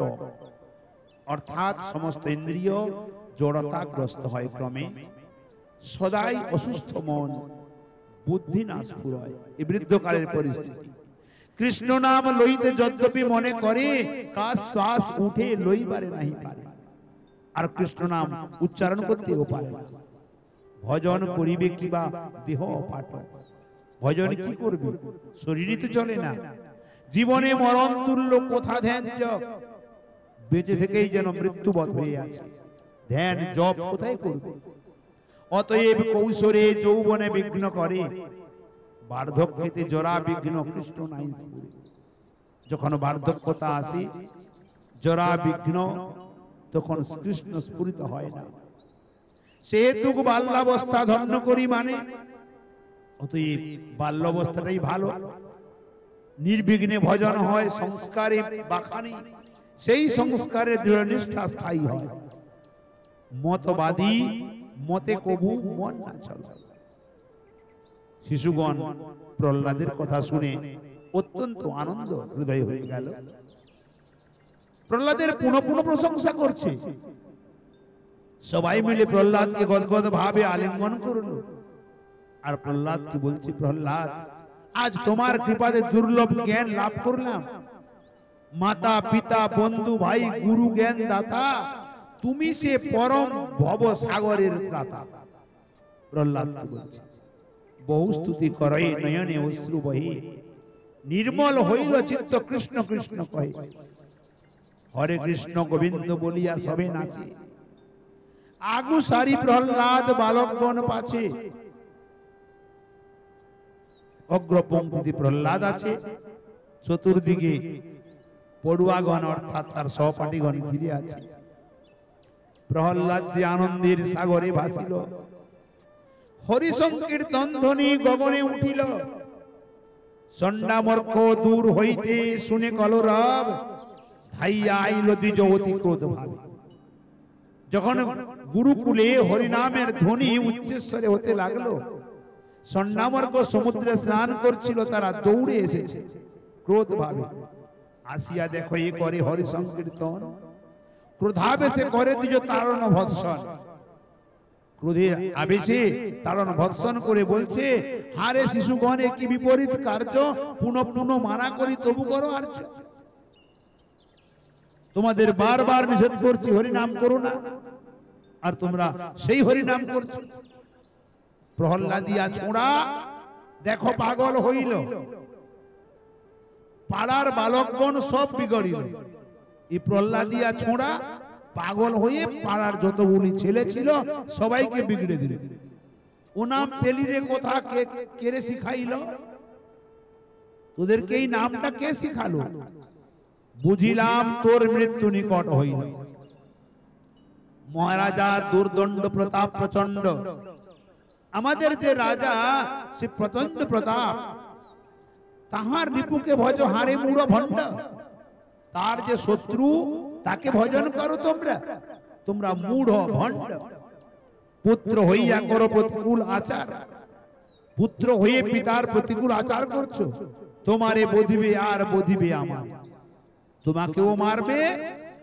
অর্থাৎ সমস্ত ইন্দ্রিয় জড়তাগ্রস্ত হয় ক্রমে, সদাই অসুস্থ মন, বুদ্ধি নাশ পুরয়। এই বৃদ্ধকালের পরিস্থিতি। কৃষ্ণ নাম লইতে যদ্যপি মনে করে, কাশ শ্বাস উঠে লইবারে নাহি পারে, আর কৃষ্ণ নাম উচ্চারণ করতেও পারে না। ভজন করিবে কিবা দেহ অপাট, ভজন কি করবে, শরীরই তো চলে না। জীবনে মরণ তুল্য কোথা ধ্যান জপ, বেঁচে থেকেই যেন মৃত্যুবৎ হয়ে আছে, ধ্যান জপ কোথায় করবে। অতএব কৈশোরে যৌবনে বিঘ্ন করে, বার্ধক্যেতে জরা বিঘ্ন কৃষ্ণ নাই স্ফুরে। যখন বার্ধক্যতা আসে, জরা বিঘ্ন, তখন কৃষ্ণ স্ফুরিত হয় না। সেহেতু বাল্যাবস্থা ধন্য করি মানে, অতএব বাল্যাবস্থাটাই ভালো, নির্বিঘ্নে ভজন হয়, সংস্কারে বাখানি, সেই সংস্কারের দৃঢ় নিষ্ঠা স্থায়ী হয়। মতবাদী মতে কবু মন না চলে। শিশুগণ প্রহ্লাদের কথা শুনে অত্যন্ত আনন্দ হৃদয় হয়ে গেল। প্রহ্লাদের পুনঃ পুনঃ প্রশংসা করছে। সবাই মিলে প্রহ্লাদকে গদগদ ভাবে আলিঙ্গন করলো, আর প্রহ্লাদ কি বলছে, প্রহ্লাদ আজ তোমার কৃপাতে দুর্লভ জ্ঞান লাভ করলাম। মাতা পিতা বন্ধু ভাই গুরু জ্ঞান দাতা, তুমি সে পরম ভব সাগরের ত্রাতা। প্রহ্লাদ কি বলছে, বহু স্তুতি করে নয়নে অশ্রু বহে, নির্মল হইল চিত্ত কৃষ্ণ কৃষ্ণ কহে। হরে কৃষ্ণ গোবিন্দ বলিয়া সবে নাচে, আগু সারি প্রহ্লাদ বালকগণ পাছে। অগ্রপঙ্ক্তিতে প্রহ্লাদ আছে, চতুর্দিকে পড়ুয়াগণ অর্থাৎ তার সহপাঠীগণ ঘিরে আছে। প্রহ্লাদ যে আনন্দের সাগরে ভাসিল, হরি সংকীর্তন ধ্বনি গগনে উঠিল। চণ্ডামর্ক দূর হইতে শুনে কলরব, ধাইয়া আইল দ্বিজ অতি ক্রোধ ভাবে। যখন গুরুকুলে হরিনামের ধ্বনি উচ্চস্বরে হতে লাগলো, চণ্ডামর্ক সমুদ্রে স্নান করছিল, তারা দৌড়ে এসেছে ক্রোধ ভাবে। আসিয়া দেখো এ করে হরি সংকীর্তন, ক্রোধাবেশে করে দ্বিজ তাড়ন ভৎসন। ক্রোধের আবেশে তাড়ন ভৎসন করে বলছে, হারে শিশুগণে কি বিপরীত কার্য, পুনঃ পুনঃ মানা করি তবু করো আর্য। তোমাদের বারবার নিষেধ করছি হরি নাম করো না, আর তোমরা সেই হরি নাম করছো। প্রহ্লাদিয়া ছোঁড়া দেখো পাগল হইল, পাড়ার বালকগণ সব বিগড়িল। এই প্রহ্লাদিয়া ছোঁড়া পাগল হয়ে পাড়ার যতগুলি ছেলে ছিল সবাইকে বিগড়ে দিল। ও নাম পেলিরে কথা কে শিখাইল, তোদেরকে এই নামটা কে শিখালো? বুঝিলাম তোর মৃত্যু নিকট হইল। মহারাজা দুর্দণ্ড প্রতাপ প্রচন্ড আমাদের যে রাজা সে প্রচন্ড প্রতাপ, তাহার রিপুকে ভজ হারে মূঢ় ভণ্ড। তার যে শত্রু তাকে ভজন করো তোমরা, তোমরা মূঢ় ভণ্ড। পুত্র হইয়া করো প্রতিকূল আচার, পুত্র হয়ে পিতার প্রতিকূল আচার করছো। তোমারে বধিবে আর বধিবে আমার, তোমাকেও মারবে,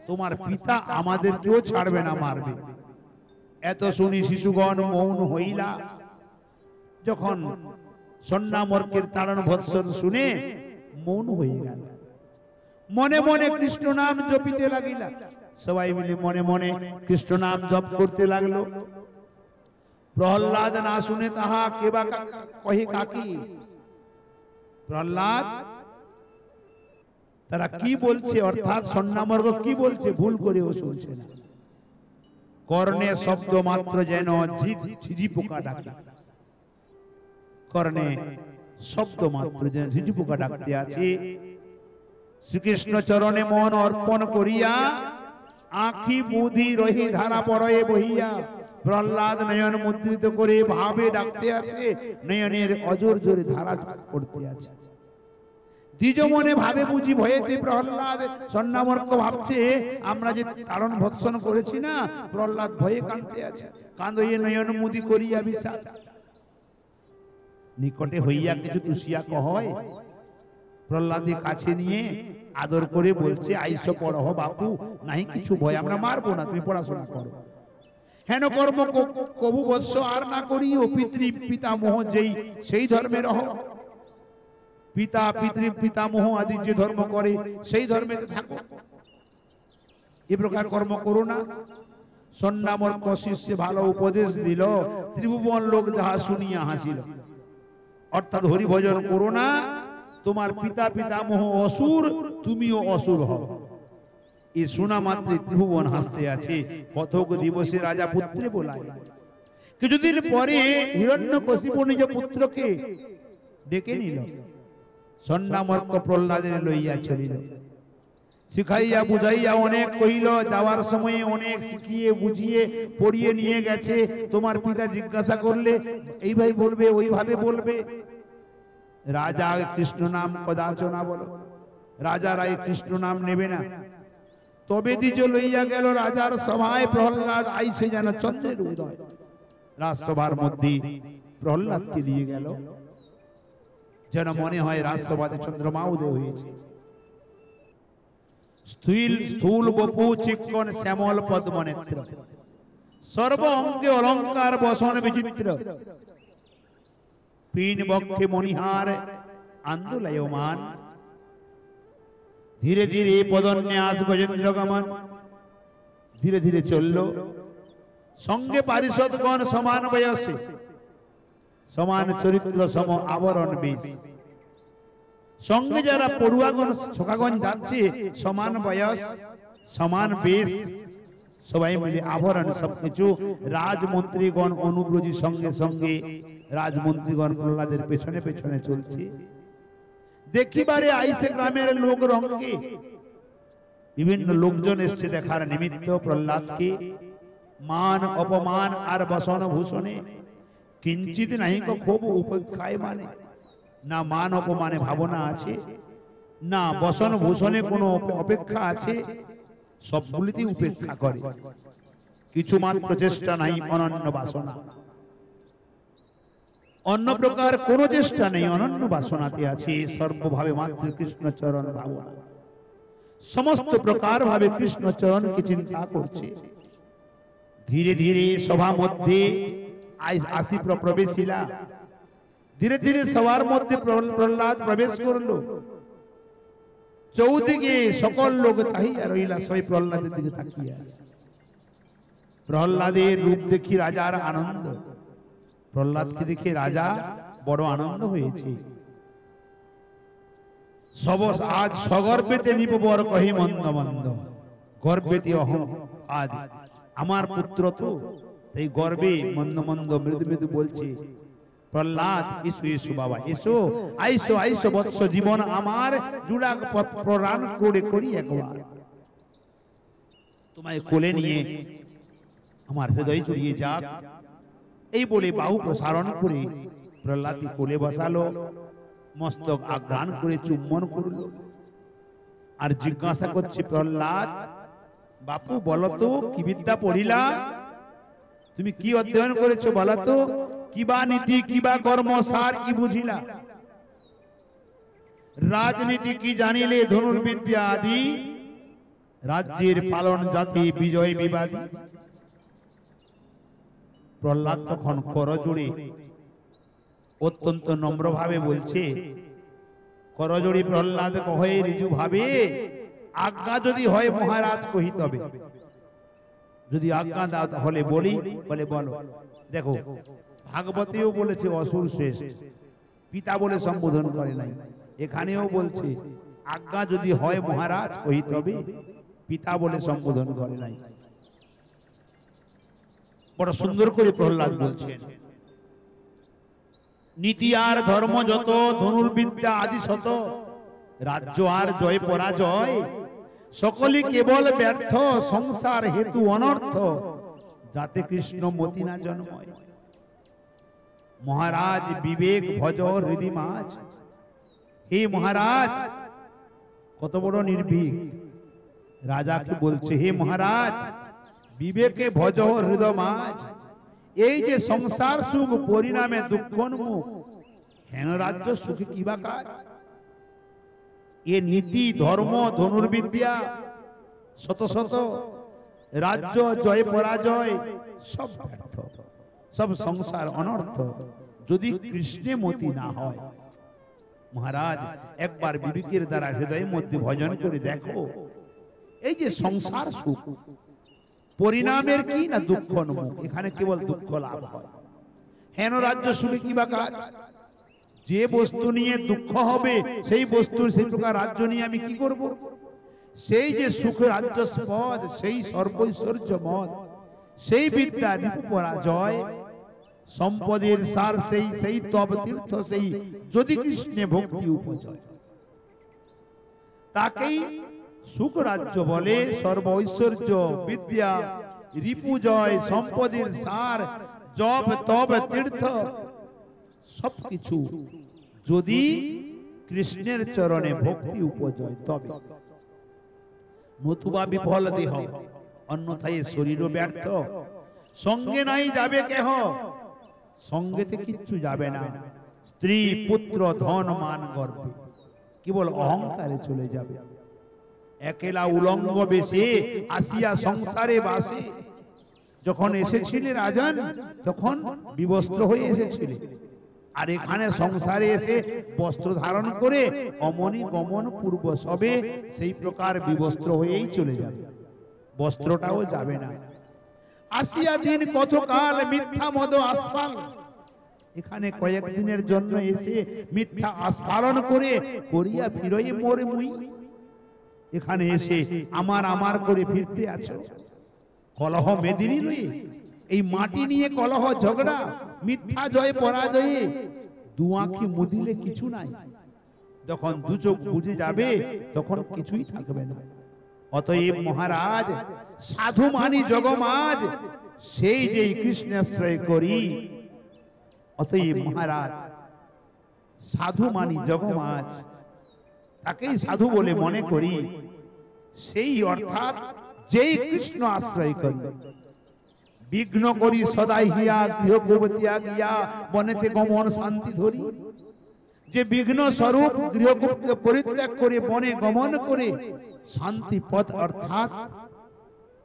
তোমার পিতা আমাদেরকেও ছাড়বে না, মারবে। এত শুনি শিশুগণ মৌন হইলা। যখন সন্ন্যামর্কের তাড়ন ভৎসন শুনে মৌন হয়ে গেল, মনে মনে কৃষ্ণ নাম জপিতে লাগিলা। সবাই মিলে মনে মনে কৃষ্ণ নাম জপ করতে লাগলো। প্রহ্লাদ না শুনে তাহা কেবা কহে কাকি। প্রহ্লাদ তারা কি বলছে, অর্থাৎ সন্ন্যামর্গ কি বলছে ভুল করেও শুনছে না। কর্ণে শব্দ মাত্র যেন ঝিঝি পোকা ডাকে, কর্ণে শব্দ মাত্র যেন ঝিঝি পোকা ডাকতে আছে। শ্রীকৃষ্ণ চরণে মন অর্পণ করিয়া আখি বুধি রহি ধারা পড়ে বহিয়া প্রহ্লাদ নয়ন মুদ্রিত করে ভাবে ডাকতে আছে, নয়নের অজর জোরে ধারা পড়তে আছে। দ্বিজ মনে ভাবে বুঝি ভয়েতে প্রহ্লাদ। সন্ন্যামর্ক ভাবছে আমরা যে তাড়ন ভৎসন করেছি না, প্রহ্লাদ ভয়ে কাঁদতে আছে। কাঁদয়ে নয়ন মুদি করিয়া বিশ্বাস। নিকটে হইয়া কিছু তুষিয়া কহয়, প্রহ্লাদের কাছে নিয়ে আদর করে বলছে আইসো পড়হ বাপু, নাই কিছু ভয়, আমরা মারবো না, তুমি পড়াশোনা করো। হেন কর্ম কবু বৎস আর না করি, ও পিতৃ পিতামহ যেই সেই ধর্মে রহ। পিতা পিতৃ পিতামহ আদি যে ধর্ম করে সেই ধর্মেতে থাকো, এ প্রকার কর্ম করো না। সন্ন্যামর্ক শিষ্যে ভালো উপদেশ দিল, ত্রিভুবন লোক যাহা শুনিয়া হাসিল। অর্থাৎ হরি ভজন করো না, তোমার পিতা পিতামহ অসুর, তুমিও অসুর হও। এই শোনা মাত্রে ত্রিভুবন হাসতে আছে। কতক দিবসে রাজা পুত্রে বলায়। কিছুদিন পরে হিরণ্যকশিপু নিজ পুত্রকে ডেকে নিল। সন্ন্যামর্ক প্রহ্লাদের লইয়া চলিল। শিখাইয়া বুঝাইয়া অনেক কইল, যাওয়ার সময়ে অনেক শিখিয়ে বুঝিয়ে পড়িয়ে নিয়ে গেছে। তোমার পিতা জিজ্ঞাসা করলে এইভাবে বলবে, ওইভাবে বলবে। রাজা কৃষ্ণ নাম কদাচ না বলো, রাজা রায় কৃষ্ণ নাম নেবে না। তবে দ্বিজ লইয়া গেল রাজার সভায়। প্রহ্লাদ আইসে যেন চন্দ্রের উদয়। রাজসভার মধ্যে প্রহ্লাদকে নিয়ে গেল, যেন মনে হয় রাজসভাতে চন্দ্রমা উদয় হয়েছে। স্থূল বপু চিক্কণ শ্যামল পদ্মনেত্র, সর্ব অঙ্গে অলঙ্কার বসন বিচিত্র। পিন বক্ষে মণিহার আন্দোলয়মান, ধীরে ধীরে পদন্যাস গজেন্দ্র গমন। ধীরে ধীরে চলল। সঙ্গে পারিষদগণ সমান বয়সে, সমান চরিত্র সম আবরণ বেশ। সঙ্গে যারা পড়ুয়াগণ ছোকাগণ যাচ্ছে, সমান বয়স সমান বেশ, সবাই মিলে আবরণ সবকিছু। রাজমন্ত্রীগণ অনুব্রজী সঙ্গে সঙ্গে, রাজমন্ত্রীগণ প্রহ্লাদের পেছনে পেছনে চলছে। দেখিবারে আইসে গ্রামের লোক রঙ্গে, বিভিন্ন লোকজন এসছে দেখার নিমিত্ত প্রহ্লাদকে। মান অপমান আর বসন ভূষণে কিঞ্চিত নাহি খুব উপেক্ষায়, মানে না মান অপমানে ভাবনা আছে, না বসন ভূষণে কোনো অপেক্ষা আছে। সবগুলিতেই উপেক্ষা করে, কিছু মাত্র চেষ্টা নাই অনন্য বাসনা। অন্য প্রকার কোন চেষ্টা নেই, অনন্য বাসনাতে আছে। সর্বভাবে মাত্র কৃষ্ণ চরণ ভাবনা, সমস্ত প্রকার ভাবে কৃষ্ণ চরণকে চিন্তা করছে। ধীরে ধীরে সভা মধ্যে আসি প্রবেশিলা। ধীরে ধীরে সবার মধ্যে প্রহ্লাদ প্রবেশ করলো। চৌদিকে সকল লোক চাহিয়া রইলা, সবাই প্রহ্লাদের দিকে তাকিয়ে আছে। প্রহ্লাদের রূপ দেখি রাজার আনন্দ। প্রহ্লাদকে দেখে রাজা বড় আনন্দ হয়েছে। আজ সগর্বেতে নিপবর কহে মন্দ মন্দ, গর্বেতে অহম। আজ আমার পুত্র তো, এই গর্বে মন্দ মন্দ মৃদু মৃদু বলছে। প্রহ্লাদ এসো এসো বাবা এসো, আইসো আইসো বৎস, জীবন আমার জুড়া প্রাণ করে করি একবার। তোমায় কোলে নিয়ে আমার হৃদয় জুড়িয়ে যাক। এই বলে বাহু প্রসারণ করে প্রহ্লাদকে কোলে বসালো, মস্তক আঘ্রাণ করে চুম্বন করল আর জিজ্ঞাসা করছে, প্রহ্লাদ বাপু বলো তো কি বিদ্যা পড়িলা, তুমি কি অধ্যয়ন করেছো বলো তো, কিবা নীতি কিবা কর্ম সার কি বুঝিলা, রাজনীতি কি জানিলে ধনুর্বিদ্যা আদি, রাজ্যের পালন জাতি বিজয় বিবাদী। প্রহ্লাদ তখন করজোড়ে অত্যন্ত নম্র ভাবে বলছে, করজোড়ে প্রহ্লাদ কহে রিজু ভাবে, আজ্ঞা যদি হয় মহারাজ কহি তবে, যদি আজ্ঞা দাও তাহলে বলি, বলে বলো। দেখো ভাগবতেও বলেছে অসুর শ্রেষ্ঠ, পিতা বলে সম্বোধন করে নাই, এখানেও বলছে আজ্ঞা যদি হয় মহারাজ কহি তবে, পিতা বলে সম্বোধন করে নাই। বড় সুন্দর করে প্রহ্লাদ বলছেন, নীতি আর ধর্ম যত, ধনুর্বিদ্যা আদি শত, রাজ্য আর জয় পরাজয়, সকলই কেবল ব্যর্থ, সংসার হেতু অনর্থ, যাতে কৃষ্ণ মতি না জন্ময়। মহারাজ বিবেক ভজ হৃদি মাঝ, হে মহারাজ, কত বড় নির্ভীক রাজাকে বলছে, হে মহারাজ বিবেকে ভজ হৃদয় মাঝ, এই যে সংসার সুখ পরিণামে দুঃখোন্মুখ, হেন রাজ্য সুখে কিবা কাজ। এ নীতি ধর্ম ধনুর্বিদ্যা শত শত, রাজ্য জয় পরাজয় সব ব্যর্থ, সব সংসার অনর্থ, যদি কৃষ্ণে মতি না হয়। মহারাজ একবার বিবেকের দ্বারা হৃদয়ের মধ্যে ভজন করে দেখো, এই যে সংসার সুখ পরিণামের কি না দুঃখোন্মুখ, এখানে কেবল দুঃখ লাভ হয়। হেন রাজ্য সুখে কিবা কাজ, যে বস্তু নিয়ে দুঃখ হবে সেই বস্তুর সেই প্রকার রাজ্য নিয়ে আমি কি করব। সেই যে সুখ রাজ্যস্পদ, সেই সর্বৈশ্বর্য মদ, সেই বিদ্যা রিপু পরাজয়, সম্পদের সার সেই, সেই তব তীর্থ সেই, যদি কৃষ্ণে ভক্তি উপজয়। তাকেই সুখ রাজ্য বলে, সর্ব ঐশ্বর্য বিদ্যা রিপুজয়, সম্পদের সার জব তব তীর্থ, সবকিছু যদি কৃষ্ণের চরণে ভক্তি উপজয় তবে, নতুবা বিফল দেহ, অন্যথায় শরীরও ব্যর্থ। সঙ্গে নাই যাবে কেহ, সঙ্গেতে কিচ্ছু যাবে না, স্ত্রী পুত্র ধন মান গর্বে, কেবল অহংকারে চলে যাবে। একেলা উলঙ্গ বেশে আসিয়া সংসারে বাসে, যখন এসেছিলে রাজন তখন বিবস্ত্র হয়ে এসেছিলে, আর এখানে সংসারে এসে বস্ত্র ধারণ করে অমনি গমন পূর্ব সবে সেই প্রকার বিবস্ত্র হয়েই চলে যাবে, বস্ত্রটাও যাবে না। আসিয়া দিন কতকাল মিথ্যা মদ আস্ফাল, এখানে কয়েকদিনের জন্য এসে মিথ্যা আস্ফালন করে করিয়া ফিরই মোরে মুই, এখানে এসে আমার আমার করে ফিরতে আছো। কলহ মেদিনী লয়ে, এই মাটি নিয়ে কলহ ঝগড়া, মিথ্যা জয় পরাজয়ে, দু আঁখি মুদিলে কিছু নাই, যখন দু চোখ বুঝে যাবে তখন কিছুই থাকবে না। অতএব মহারাজ সাধু মানি জগমাজ, সেই যে কৃষ্ণাশ্রয় করি। অতএব মহারাজ সাধু মানি জগমাজ, তাকেই সাধু বলে মনে করি, সেই অর্থাৎ যেই কৃষ্ণ আশ্রয় করি। বিঘ্ন করি সদাই হিয়া গৃহকূপতিয়া গিয়া, বনেতে গমন শান্তি ধরি, যে বিঘ্ন স্বরূপ গৃহকূপকে পরিত্যাগ করে বনে গমন করে শান্তি পথ অর্থাৎ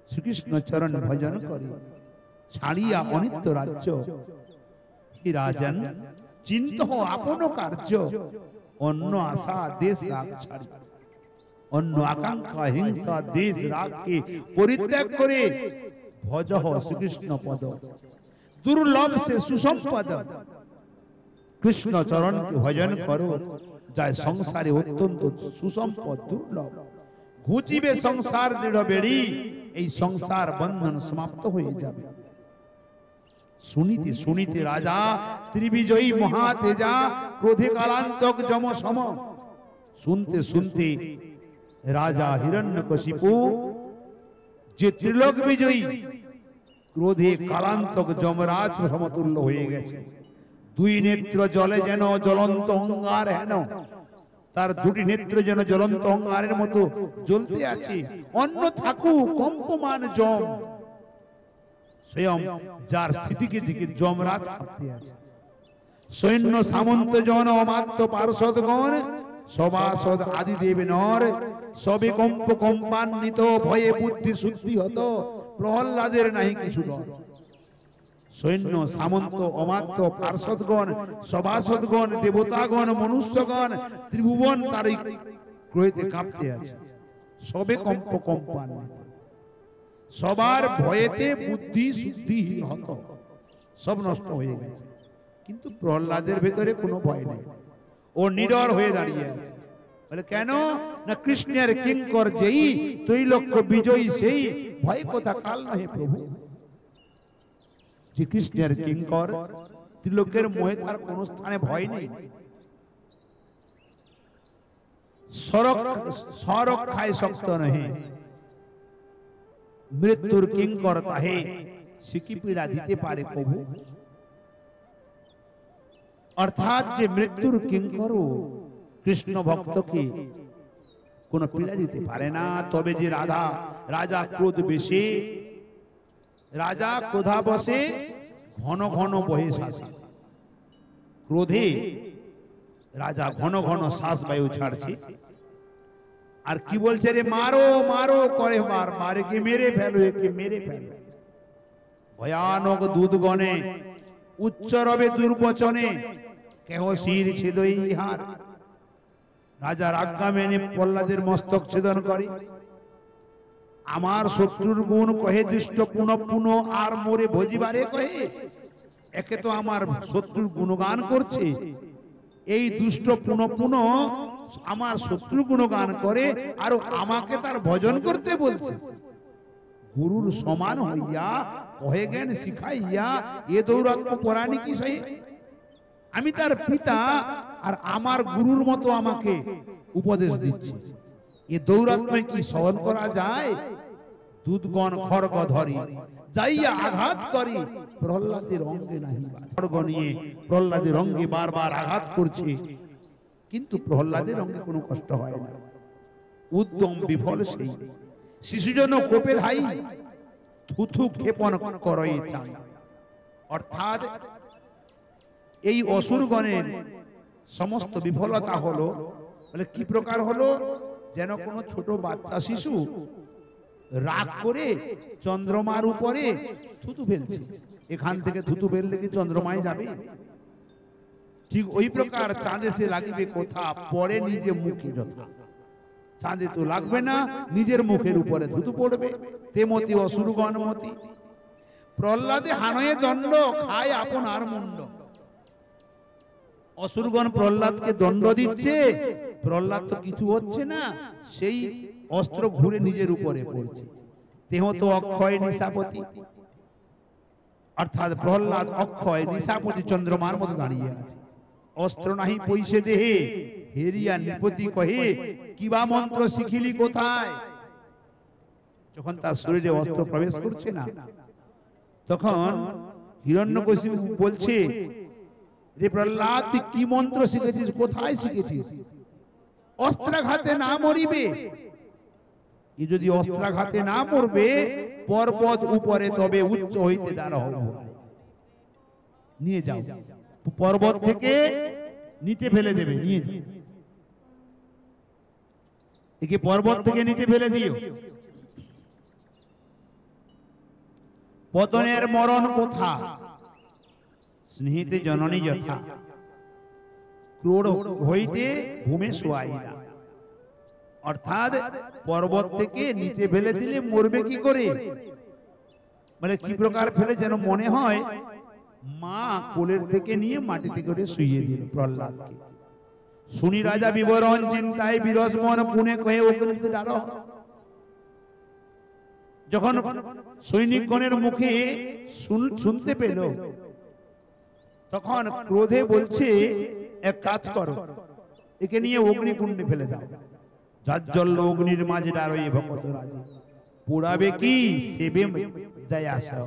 শ্রীকৃষ্ণ চরণ ভজন করে, ছাড়িয়া অনিত্য রাজ্য। হে রাজন চিন্ত আপন কার্য, অন্য আশা দেশ রাগ ছাড়ি, অন্য আকাঙ্ক্ষা হিংসা দেশ রাগকে পরিত্যাগ করে ভজহ শ্রীকৃষ্ণ পদ, দুর্লভ সে সুসম্পদ। কৃষ্ণ চরণকে ভজন করো, যায় সংসারে অত্যন্ত সুসম্পদ দুর্লভ। ঘুচিবে সংসার দৃঢ় বেড়ি, এই সংসার বন্ধন সমাপ্ত হয়ে যাবে। শুনিতে শুনিতে রাজা ত্রিবিজয়ী মহাতেজা, ক্রোধে কালান্তক যম সম। শুনতে শুনতে রাজা হিরণ্যকশিপু, যে ত্রিলোক বিজয়ী ক্রোধে কালান্তক যমরাজ সমতুল্য হয়ে গেছে। দুই নেত্র জলে যেন জ্বলন্ত অঙ্গার হেন, তার দুটি নেত্র যেন জ্বলন্ত অঙ্গারের মতো জ্বলতে আছে। অন্য থাকুক কম্পমান যম, স্বয়ং যার স্থিতিকে দিকে যমরাজ কাঁপতে আছে। সৈন্য সামন্ত জন অমাত্য পার্ষদগণ সভাসদ আদি দেব নর, সবে কম্প কম্পান্বিত ভয়ে বুদ্ধি শুদ্ধি হত, প্রহ্লাদের নাহি কিছু ডর। সৈন্য সামন্ত অমাত্য পার্ষদগণ সভাসদগণ দেবতাগণ মনুষ্যগণ ত্রিভুবন তার ক্রোধে কাঁপতে আছে। সবে কম্প কম্পান্বিত, সবার ভয়েতে বুদ্ধি শুদ্ধি হত, সব নষ্ট হয়ে গেছে। কিন্তু প্রহ্লাদের ভেতরে কোনো ভয় নেই, ও নিডর হয়ে দাঁড়িয়ে আছে। বলে কেন না কৃষ্ণের কিঙ্কর যেই, ত্রৈলোক্য বিজয়ী সেই, ভয় কথা কাল নহে প্রভু। যে কৃষ্ণের কিঙ্কর, ত্রিলোকের মোহে তার কোন স্থানে ভয় নেই। স্বরক্ষায় শক্ত নহে, মৃত্যুর কিঙ্কর তাহে, সিকি পীড়া দিতে পারে প্রভু। অর্থাৎ যে মৃত্যুর কিঙ্কর কৃষ্ণ ভক্তকে কোন পীড়া দিতে পারে না। তবে যে রাজা ক্রোধ বেশে, রাজা ক্রোধা বসে ঘন ঘন বহে শ্বাসে। ক্রোধে রাজা ঘন ঘন শ্বাস বায়ু ছাড়ছে। আর কি বলছে রে, মারো মারো করে, মারে কে মেরে ফেলো, একে মেরে ফেলো। ভয়ানক দুধগণে উচ্চ রবে দুর্বচনে, কেহ শির ছেদই হার। রাজার আজ্ঞা মেনে প্রহ্লাদের মস্তক ছেদন করে। আমার শত্রুর গুণ কহে দুষ্ট পুনঃ পুনঃ, আর মোরে ভজিবারে কহে। একে তো আমার শত্রুর গুণগান করছে, এই দুষ্ট পুনঃ পুনঃ আমার শত্রু গুণগান করে, আর আমাকে তার ভজন করতে বলছে। গুরুর সমান হইয়া কহে জ্ঞান শিখাইয়া, এ দৌরাত্ম পরাণী কি সহি। আমি তার পিতা, আর আমার গুরুর মতো আমাকে উপদেশ দিচ্ছে, এ দৌরাত্ম্য কি সহন করা যায়? দুধগণ খড়গ ধরি যাইয়া আঘাত করি, প্রহ্লাদের অঙ্গে নাহি। খড়গ নিয়ে প্রহ্লাদের অঙ্গে বারবার আঘাত করছে, কিন্তু প্রহ্লাদের অঙ্গে কোনো কষ্ট হয় না। উদ্যম বিফল সেই, শিশুজন কোপে ধাই, থুথু ক্ষেপণ করে চাই। অর্থাৎ এই অসুরগণের সমস্ত বিফলতা হলো। বলে কি প্রকার হলো? যেন কোনো ছোট বাচ্চা শিশু রাগ করে চন্দ্রমার উপরে থুতু ফেলছে। এখান থেকে থুতু ফেললে কি চন্দ্রমায় যাবে? ঠিক ওই প্রকার চাঁদে সে লাগিবে কোথা, পরে নিজে মুখে যথা। চাঁদে তো লাগবে না, নিজের মুখের উপরে থুতু পড়বে। তেমতি অসুরগণ মতি, প্রহ্লাদে হানয়ে দণ্ড, খায় আপনার মুন্ড। অসুরগণ প্রহ্লাদকে দণ্ড দিচ্ছে, প্রহ্লাদ তো কিছু হচ্ছে না, সেই অস্ত্র ঘুরে নিজের উপরে পড়ছে। তেহ তো অক্ষয় নিশাপতি, অর্থাৎ প্রহ্লাদ অক্ষয় নিশাপতি চন্দ্রমার মতো দাঁড়িয়ে আছে। অস্ত্র নাহি পয়সে দেহে, হেরিয়া নিপতি কহে, কিবা মন্ত্র শিখিলি কোথায়। যখন তার শরীরে অস্ত্র প্রবেশ করছে না, তখন হিরণ্যকশিপু বলছে, রে প্রহ্লাদ, তুই কি মন্ত্র শিখেছিস, কোথায় শিখেছিস? অস্ত্রাঘাতে না মরিবে। এ যদি অস্ত্রাঘাতে না মরবে, পর্বত উপরে তবে উচ্চ হইতে দাঁড়া হব। নিয়ে যাও, পর্বত থেকে নিচে ফেলে দেবে, নিয়ে যাও, একে পর্বত থেকে নিচে ফেলে দিও। পতনের মরণ কোথা, স্নেহিতে জননী যথা। ক্রোড় হইতে ভূমে শোয়াইলা। অর্থাৎ পর্বত থেকে নিচে ফেলে দিলে মরবে কি করে? মানে কি প্রকার ফেলে, যেন মনে হয় মা কোলের থেকে নিয়ে মাটিতে করে শুইয়ে দিল প্রহ্লাদকে। শুনি রাজা বিবরণ চিন্তায় বিরস মন, পুনে কহে অগ্নিতে ডালো। যখন সৈনিকগণের মুখে শুনতে পেল, তখন ক্রোধে বলছে, এক কাজ করো, একে নিয়ে অগ্নিকুণ্ডে ফেলে দাও। জাজ্জল্য অগ্নির মাঝে ডারয়ে ভগত রাজে, পোড়াবে কি সেবে যায় আসা।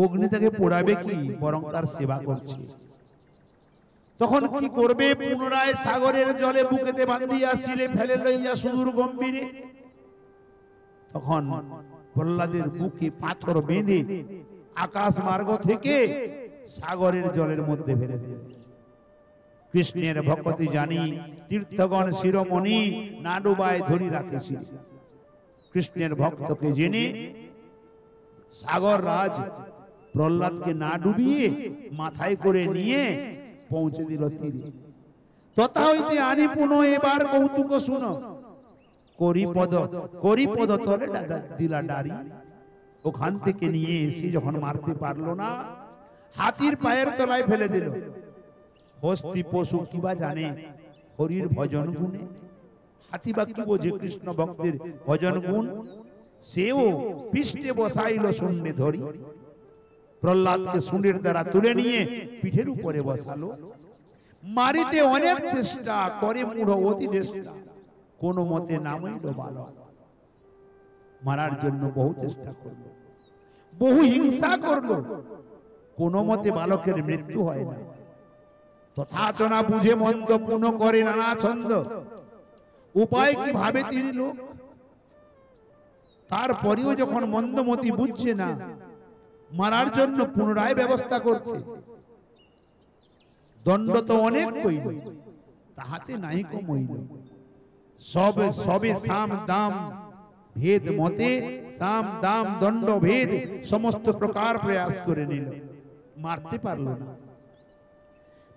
অগ্নি তাকে পোড়াবে কি, বরং তার সেবা করছে। তখন কি করবে? পুনরায় সাগরের জলে বুকেতে বান্ধিয়া শিলে ফেলে লইয়া সুদূর গম্ভীরে। তখন প্রহ্লাদের বুকে পাথর বেঁধে আকাশ মার্গ থেকে সাগরের জলের মধ্যে ফেলে দিল। কৃষ্ণের ভক্তি জানি তীর্থগণ শিরোমণি না ডুবায় ধরি রাখেছিল। কৃষ্ণের ভক্তকে জেনে সাগর রাজ প্রহ্লাদকে না ডুবিয়ে মাথায় করে নিয়ে পৌঁছে দিল তীরে। তথা হইতে আনি পুনঃ এবার কৌতুক শুনো, করিপদ তলে দিলা ডারি। ওখান থেকে নিয়ে এসে যখন মারতে পারলো না, হাতির পায়ের তলায় ফেলে দিল। হস্তি পশু কিবা জানে হরির ভজন গুণে, হাতি বা কি বোঝে কৃষ্ণ ভক্তের ভজন গুণ। সেও পৃষ্ঠে বসাইল শূন্যে ধরি। প্রহ্লাদকে শুন্ডের দ্বারা তুলে নিয়ে পিঠের উপরে বসালো। মারিতে অনেক চেষ্টা করে মূঢ় অতি চেষ্টা, কোন মতে নামইল বালক। মারার জন্য বহু চেষ্টা করলো, বহু হিংসা করলো, কোন মতে বালকের মৃত্যু হয় না। তথাচ না বুঝে মন্দ পুনঃ করে নানা ছন্দ। উপায় কি ভাবে তিনি লোক। তারপরেও যখন মন্দমতি বুঝছে না, মারার জন্য পুনরায় ব্যবস্থা করছে। দণ্ড তো অনেক কইল, তাহাতে নাই কমইল। সবে সাম দাম ভেদ মতে, সাম দাম দণ্ড ভেদ সমস্ত প্রকার প্রয়াস করে নিল, মারতে পারলো না।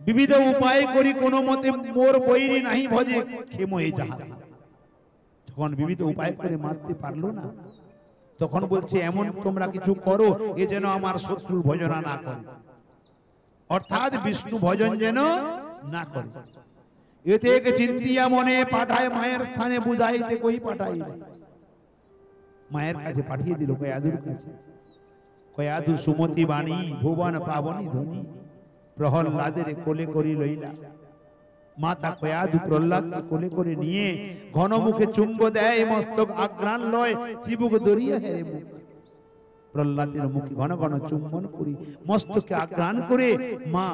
বিবিধ উপায় করি কোন মতে মোর বৈরি নাহি ভজে ক্ষেময়ে যাহাতে। যখন বিবিধ উপায় করে মারতে পারলো না, তখন বলছে এমন তোমরা কিছু করো এ যেন আমার শত্রুর ভজনা না করে, অর্থাৎ বিষ্ণু ভজন যেন না করে। এতে একে চিন্তিয়া মনে পাঠায় মায়ের স্থানে বুঝাইতে কই পাঠাই। মায়ের কাছে পাঠিয়ে দিল, কয়াদুর কাছে। কয়াদু সুমতি বাণী ভুবন পাবনী ধ্বনি, প্রহ্লাদের কোলে করি লইলা। মাতা কয়াদু প্রহ্লাদকে কোলে করে নিয়ে ঘন মুখে চুম্ব দেয়, মস্তক আগ্রাণ লয়, চিবুক দরিয়া হেরে মুখ। প্রহ্লাদের মুখে ঘন ঘন চুম্বন করি, মস্তকে আগ্রাণ করে মা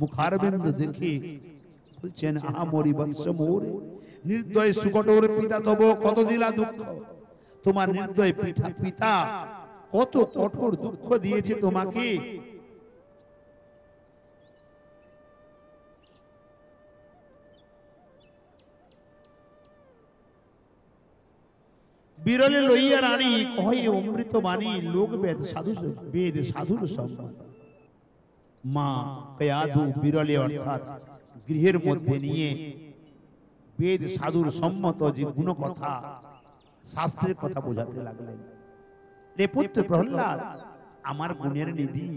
মুখারবিন্দ দেখে বলছেন, আহা মরি বৎস মোর, নির্দয় সুকটোর পিতা তব কত দিলা দুঃখ। তোমার নির্দয় পিতা কত কঠোর দুঃখ দিয়েছে তোমাকে। বিরলে লইয়া রানী কহে অমৃত বাণী, লোক বেদ সাধুর সম্মত। মা কয়াদু বিরলে অর্থাৎ গৃহের মধ্যে নিয়ে বেদ সাধুর সম্মত যে গুণ কথা, শাস্ত্রের কথা বোঝাতে লাগলেন। রে পুত্র প্রহ্লাদ, আমার গুণের নিধি,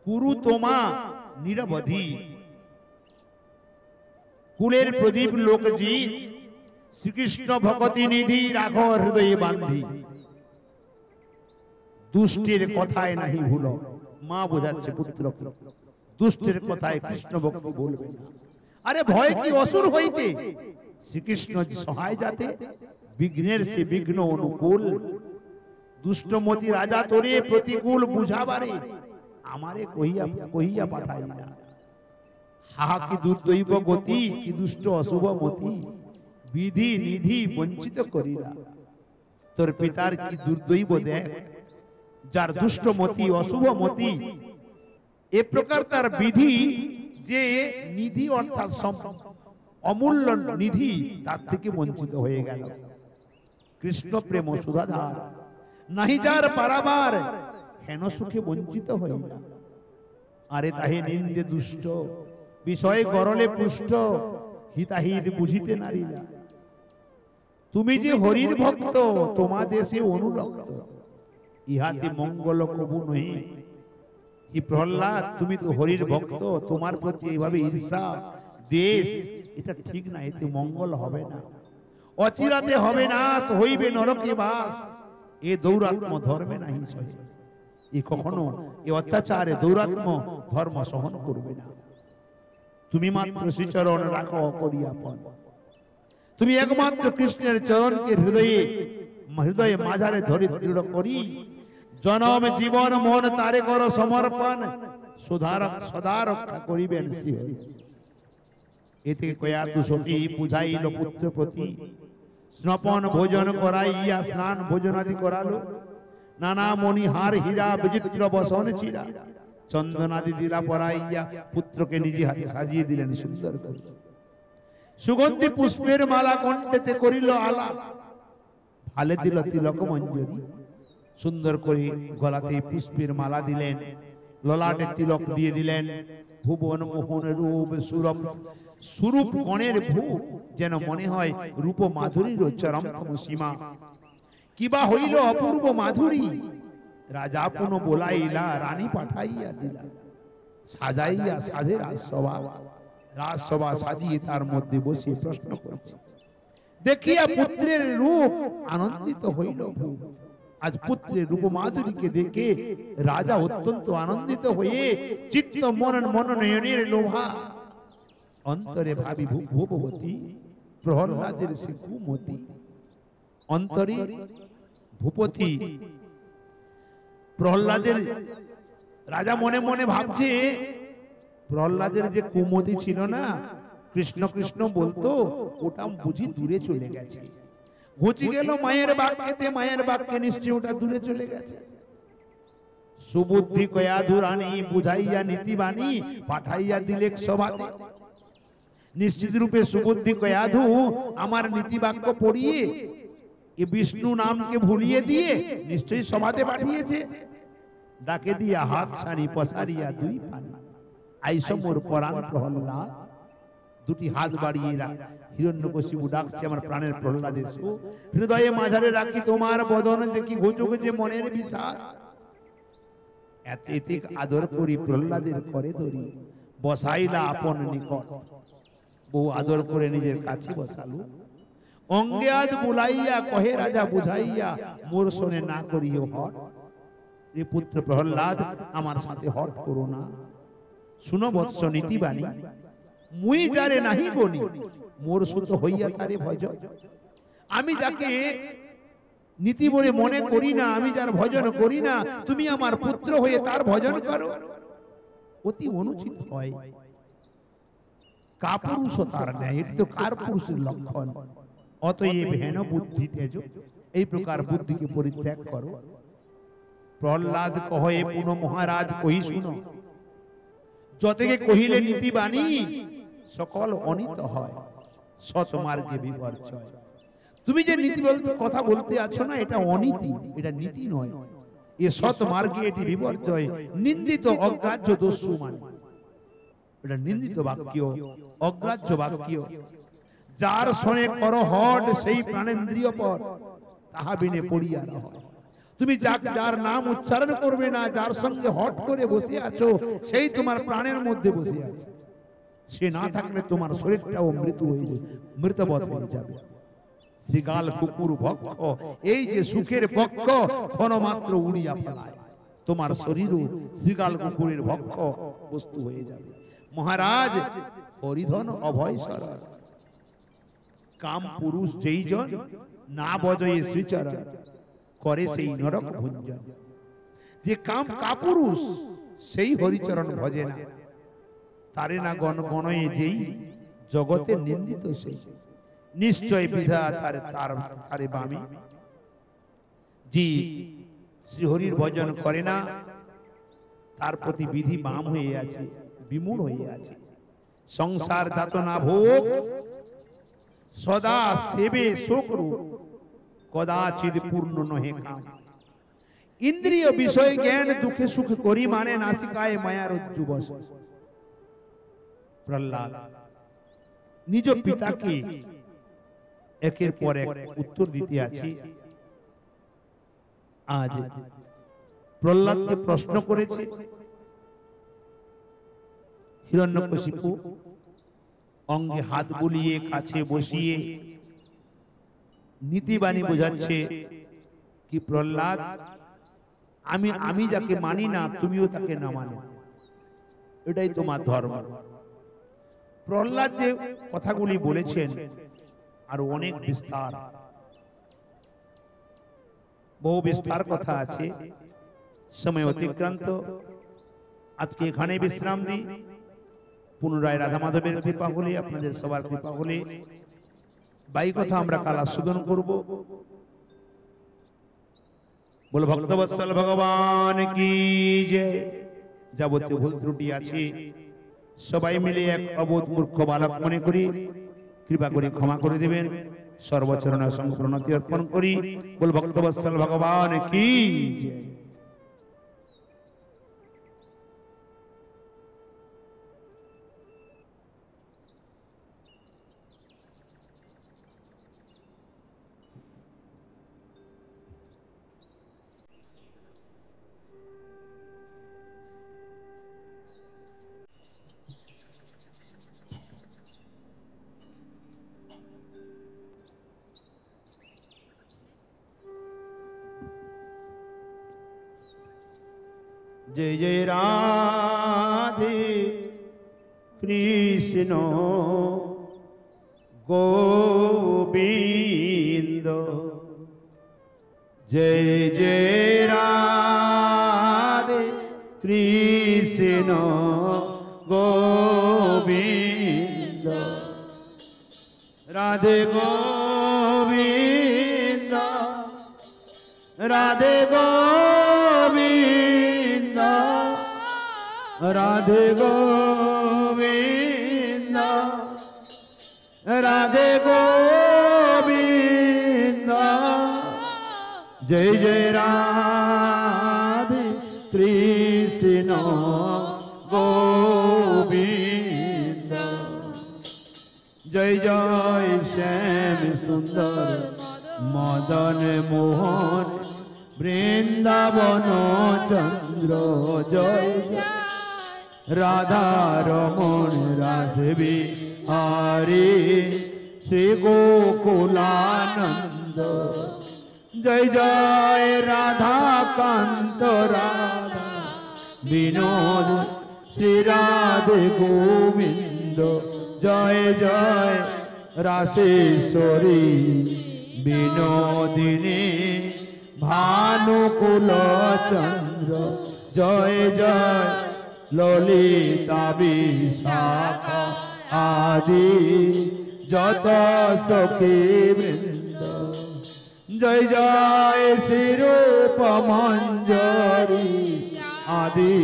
কুরু তোমা নিরবধি, কুলের প্রদীপ লোকজিৎ, শ্রীকৃষ্ণ ভক্তি নিধি রাখো হৃদয়ে বান্ধি। দুষ্টের কথায় নাহি ভুলো। মা বোঝাচ্ছে পুত্রকে, দুষ্টের কথায় কৃষ্ণ ভক্তি বলবে না। আরে ভয় কি অসুর হইতে, শ্রীকৃষ্ণ সহায় যাতে, বিঘ্নের সে বিঘ্ন অনুকূল। দুষ্টমতি রাজা তোরে প্রতিকূল বুঝাবারে, আমারে কহিয়া পাঠাই না। হাহা কি দুর্দৈব গতি, কি দুষ্ট অশুভ মতি, বিধি নিধি বঞ্চিত করিলা। তোর পিতার কি দুর্দৈব দেখ, যার দুষ্ট মতি অশুভ মতি, এ প্রকার তার বিধি যে নিধি অর্থাৎ অমূল্য নিধি, তার থেকে বঞ্চিত হয়ে গেল। কৃষ্ণ প্রেম সুধাধার, নাহি যার পারাবার, হেন সুখে বঞ্চিত হইলা। আরে তাহে নিন্দে দুষ্ট, বিষয় গরলে পুষ্ট, হিতাহিত বুঝিতে নারিলা। তুমি যে হরির ভক্ত, তোমা দেশে অনুরক্ত, ইহাতে মঙ্গল কবু নহে। হি প্রহ্লাদ, তুমি তো হরির ভক্ত, তোমার প্রতি এইভাবে ঈর্ষা দেশ, এটা ঠিক না, এতে মঙ্গল হবে না। অচিরাতে হবে নাশ, হইবে নরকে বাস, এ দৌরাত্ম ধর্মে নাহি সহে। এ কখনো এ অত্যাচারে দৌরাত্ম ধর্ম সহন করবে না। তুমি মাত্র শ্রীচরণ রাখো করিয়া পণ, তুমি একমাত্র কৃষ্ণের চরণকে হৃদয়ে মাঝারে ধরে দৃঢ় করি, জনম জীবন মন তারে কর সমর্পণ, সদা রক্ষা করিবেন শ্রীহরি। এতে কয়াতু সতী বুঝাইল পুত্র প্রতি, স্নপন ভোজন করাইয়া স্নান ভোজন আদি করালো। নানা মণিহার হীরা বিচিত্র বসন চিরা, চন্দনাদি দিলা পরাইয়া পুত্রকে নিজে হাতে সাজিয়ে দিলেন সুন্দর করে। সুগন্ধি পুষ্পের মালা কণ্ঠেতে করিল আলা, ভালে দিল তিলক মঞ্জরি। সুন্দর করে গলাতে পুষ্পের মালা দিলেন, ললাটে তিলক দিয়ে দিলেন। ভুবন মোহন রূপ সুরম সুরূপ গণের ভূপ, যেন মনে হয় রূপ মাধুরীর চরমতম সীমা। কিবা হইল অপূর্ব মাধুরী, রাজা পুন বোলাইলা রানী পাঠাইয়া দিলা। সাজাইয়া সাজে রাজসভা, রাজসভা সাজিয়ে তার মধ্যে বসে প্রশ্ন করছে। দেখিয়া পুত্রের রূপ আনন্দিত হইল ভূপ। আজ পুত্রের রূপ মাধুরীকে দেখে রাজা অত্যন্ত আনন্দিত হয়ে চিত্ত মনন মনোনয়নের লোভা, অন্তরে ভাবি ভূপবতী প্রহ্লাদের সে কুমতি। অন্তরে ভূপতি প্রহ্লাদের, রাজা মনে মনে ভাবছে প্রহ্লাদের যে কুমতি ছিল না, কৃষ্ণ কৃষ্ণ বলতো, ওটা বুঝি দূরে চলে গেছে। ঘুচি গেল মায়ের বাক্যেতে, মায়ের বাক্যে নিশ্চয় ওটা দূরে চলে গেছে। সুবুদ্ধি কয়াধু রানী বুঝাইয়া নীতিবাণী পাঠাইয়া দিলে সভাতে। নিশ্চিত রূপে সুবুদ্ধি কয়াধু আমার নীতি বাক্য পড়িয়ে এ বিষ্ণু নামকে ভুলিয়ে দিয়ে নিশ্চয়ই সভাতে পাঠিয়েছে। ডাকে দিয়া হাত সারি পসারিয়া দুই পানি, আইসো মোর পরাণ প্রহ্লাদ। দুটি হাত বাড়িয়ে হিরণ্যকশিপু ডাকছে, আমার প্রাণের প্রহ্লাদ এসো। হৃদয়ে মাঝারে রাখি তোমার বদন, দেখি ঘুচুক যে মনের বিষাদ। এত আদর করি প্রহ্লাদের করে ধরি, বসাইলা আপন নিকট। বহু আদর করে নিজের কাছে বসালো। অঙ্গে আদ বুলাইয়া কহে রাজা বুঝাইয়া, মোর শোনে না করিও হট। এ পুত্র প্রহ্লাদ আমার সাথে হট করো না। শুনো বৎস নীতিবাণী, মুই যারে নাহি গনি, মোর সুত হইয়া তারে ভজ। আমি যাকে নীতি বলে মনে করি না, আমি যার ভজন করি না, তুমি আমার পুত্র হয়ে তার ভজন করো, অতি অনুচিত হয়। কাপুরুষতার ন্যায়, এটি তো কার পুরুষের লক্ষণ। অতএব হেন বুদ্ধি তেজ, এই প্রকার বুদ্ধিকে পরিত্যাগ করো। প্রহ্লাদ কহে পুন মহারাজ কহি শুনো, যতকে কহিলে নীতিবাণী সকল অনিত হয়, সৎ মার্গে বিপর্যয়। তুমি যে নীতি বলতে কথা বলতে আছো না, এটা অনীতি, এটা নীতি নয়। এ সৎ মার্গে এটি বিপর্যয়, নিন্দিত অগ্রাহ্য দস্যু মানে। এটা নিন্দিত বাক্য, অগ্রাহ্য বাক্য। যার শোনে কর হট, সেই প্রাণেন্দ্রিয় পর, তাহা বিনে পড়িয়া না হয়। তুমি যার নাম উচ্চারণ করবে না, যার সঙ্গে হট করে বসে আছো, সেই তোমার প্রাণের মধ্যে বসে আছে। সে না থাকলে তোমার শরীরটাও মৃত্যু হয়ে যাবে, মৃতবৎ হয়ে যাবে। শ্রীগাল কুকুর ভক্ষ, এই যে সুখের পক্ষ ক্ষণমাত্র উড়িয়া ফেলায়, তোমার শরীরও শ্রীগাল কুকুরের ভক্ষ বস্তু হয়ে যাবে। মহারাজ হরিধন অভয় সরল, কাম পুরুষ যেই জন না বজয়ে শ্রীচরণ, করে সেই নরক ভঞ্জন। যে কাপুরুষ সেই হরিচরণ ভজে না, তারে না গণয়ে যেই জগতে নিন্দিত সেই। নিশ্চয় বিধা তারে বামে, যে শ্রীহরির ভজন করে না, তার প্রতি বিধি বাম হয়ে আছে, বিমূঢ় হয়ে আছে। সংসার যাতনা ভোগ সদা সেবে শোক রূপ, কদাচিৎ পূর্ণ নহে কাম। ইন্দ্রিয় বিষয় জ্ঞান দুঃখে সুখ করি, মানে নাসিকায় মায়ার রজ্জু বসে। প্রহ্লাদ নিজ পিতাকে একের পর এক উত্তর দিতে আছে। আজ প্রহ্লাদকে প্রশ্ন করেছে হিরণ্যকশিপু, অঙ্গে হাত বুলিয়ে কাছে বসিয়ে নীতিবাণী বোঝাচ্ছে কি, প্রহ্লাদ আমি যাকে মানি না, তুমিও তাকে না মানো, এটাই তোমার ধর্ম। প্রহ্লাদ যে কথাগুলি বলেছেন আর অনেক বিস্তার, বহু বিস্তার কথা আছে। समय अतिक्रांत आज के एखाने विश्राम दी पुनराय राधा माधवेर कृपा होले आपनादेर सबार कृपा होले बाई कथा आमरा काल आस्वादन करब। बोल भक्तवत्सल भगवान की जय। যাবতীয় ভুল ত্রুটি আছে সবাই মিলে এক অবোধ মূর্খ বালক মনে করি কৃপা করে ক্ষমা করে দিবেন। সর্বচরণে অসংখ্য প্রণতি অর্পণ করি। বল ভক্তবৎসল ভগবান কি জয়। जय जय राधे कृष्ण गोविंद जय जय राधे कृष्ण गोविंद राधे गोविंद राधे गोविंद राधे गोविंद राधे गोविंद जय जय राधे कृष्ण गोविंद जय जय श्याम सुंदर मदन मोहन वृंदावन चंद्र जय राधा रमण राधवी हरि श्री गोकुलानंद जय जय राधा कांत राधा विनोद श्री राधे गोविंद जय जय रासेश्वरी विनोदिनी भानुकुल चंद्र जय जय ललिता विशाखा आदि जत सखी वृंद जय जय श्री रूप मंजरी आदि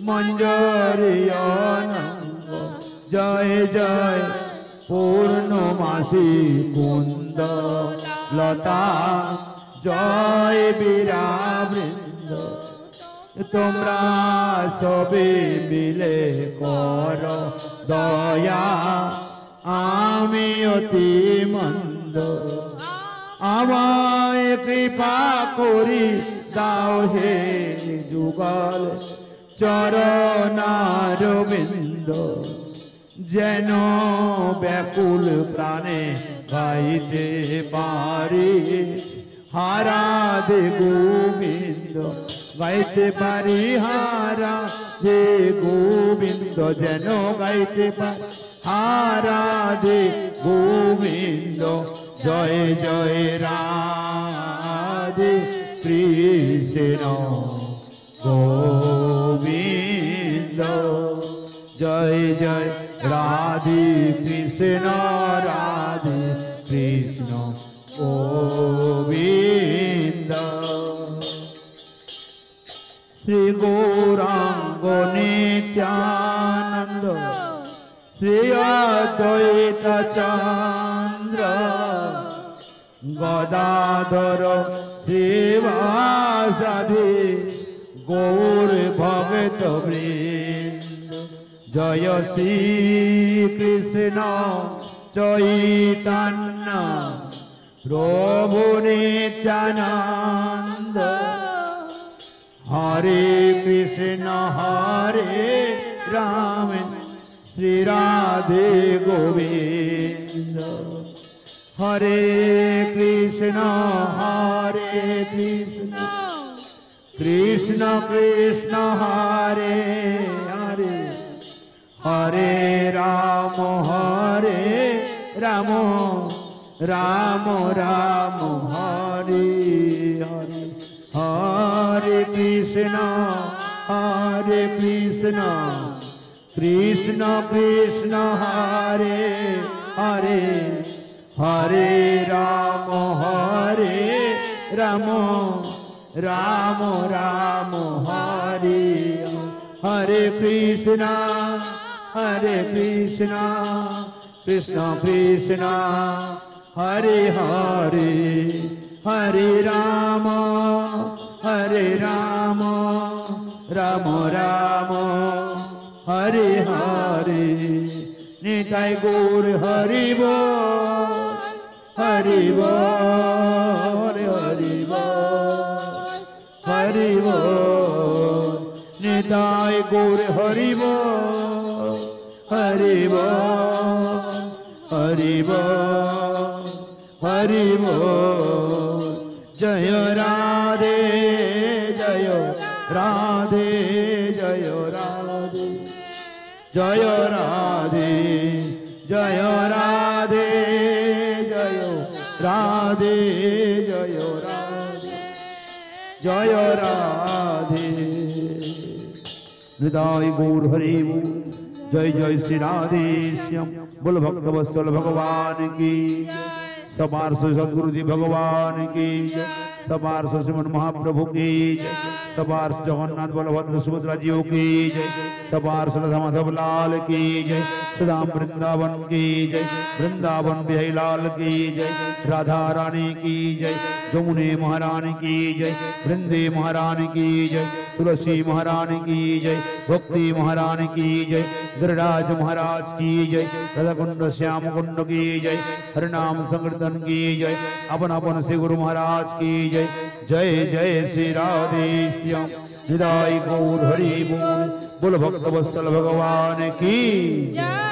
मंजरी अनंग जय जय पूर्णमासी कुंद लता जय बीरा वृंद তোমরা সবে মিলে কর দয়া আমি অতি মন্দ আমায় কৃপা করি দাও হে যুগল চরণার বিন্দ যেন ব্যাকুল প্রাণে গাইতে পারি হারাধে গোবিন্দ গাইতে পারি হারাধে গোবিন্দ যেন গাইতে পারি হারাধে গোবিন্দ জয় জয় রাধে কৃষ্ণ গোবিন্দ জয় জয় রাধে কৃষ্ণ রাধে কৃষ্ণ গোবিন্দ শ্রী গৌরাঙ্গ নিত্যানন্দ শ্রী অদ্বৈত চন্দ্র গদাধর শ্রীবাসাধি গৌর ভগত বৃন্দ জয় শ্রী কৃষ্ণ চৈতন্য প্রভু নিত্যানন্দ हरे कृष्ण हरे राम श्री राधे गोविंद हरे कृष्ण कृष्ण कृष्ण हरे हरे हरे राम राम राम राम हरे हरे हरे कृष्ण कृष्ण कृष्ण हरे हरे हरे राम राम राम हरे हरे कृष्ण कृष्ण कृष्ण हरे हरे हरे राम राम राम हरे हरे निताय गौर हरि बोल हरि बोल हरि बोल हरि बोल निताय गौर हरि बोल हरि बोल हरि बोल हरि बोल जय राधे जय राधे जय राधे जय राधे जय राधे जय राधे जय राधे जय राधे हृदय गौर हरि बोल जय जय श्री राधे श्याम बोल भक्त वत्सल भगवान की सबार सदगुरुदेव भगवान की सबार श्रीमन महाप्रभु की सबार जगन्नाथ बलभद्र सुभद्रा जी की जय सबार श्रद्धा माधव लाल की जय सदाम वृंदावन की जय वृंदावन बिहारी लाल की जय राधा रानी की जय जमुने महारानी की जय वृंदे महारानी की जय तुलसी महारानी की जय भक्ति महारानी की जय गिरिराज महाराज की जय राधा कुंड श्याम कुंड की जय हरिनाम संकीर्तन की जय अपन अपन श्री गुरु महाराज की जय जय जय श्री राधे श्याम हृदय गौर हरि बोल बोल भक्त वत्सल भगवान की जय।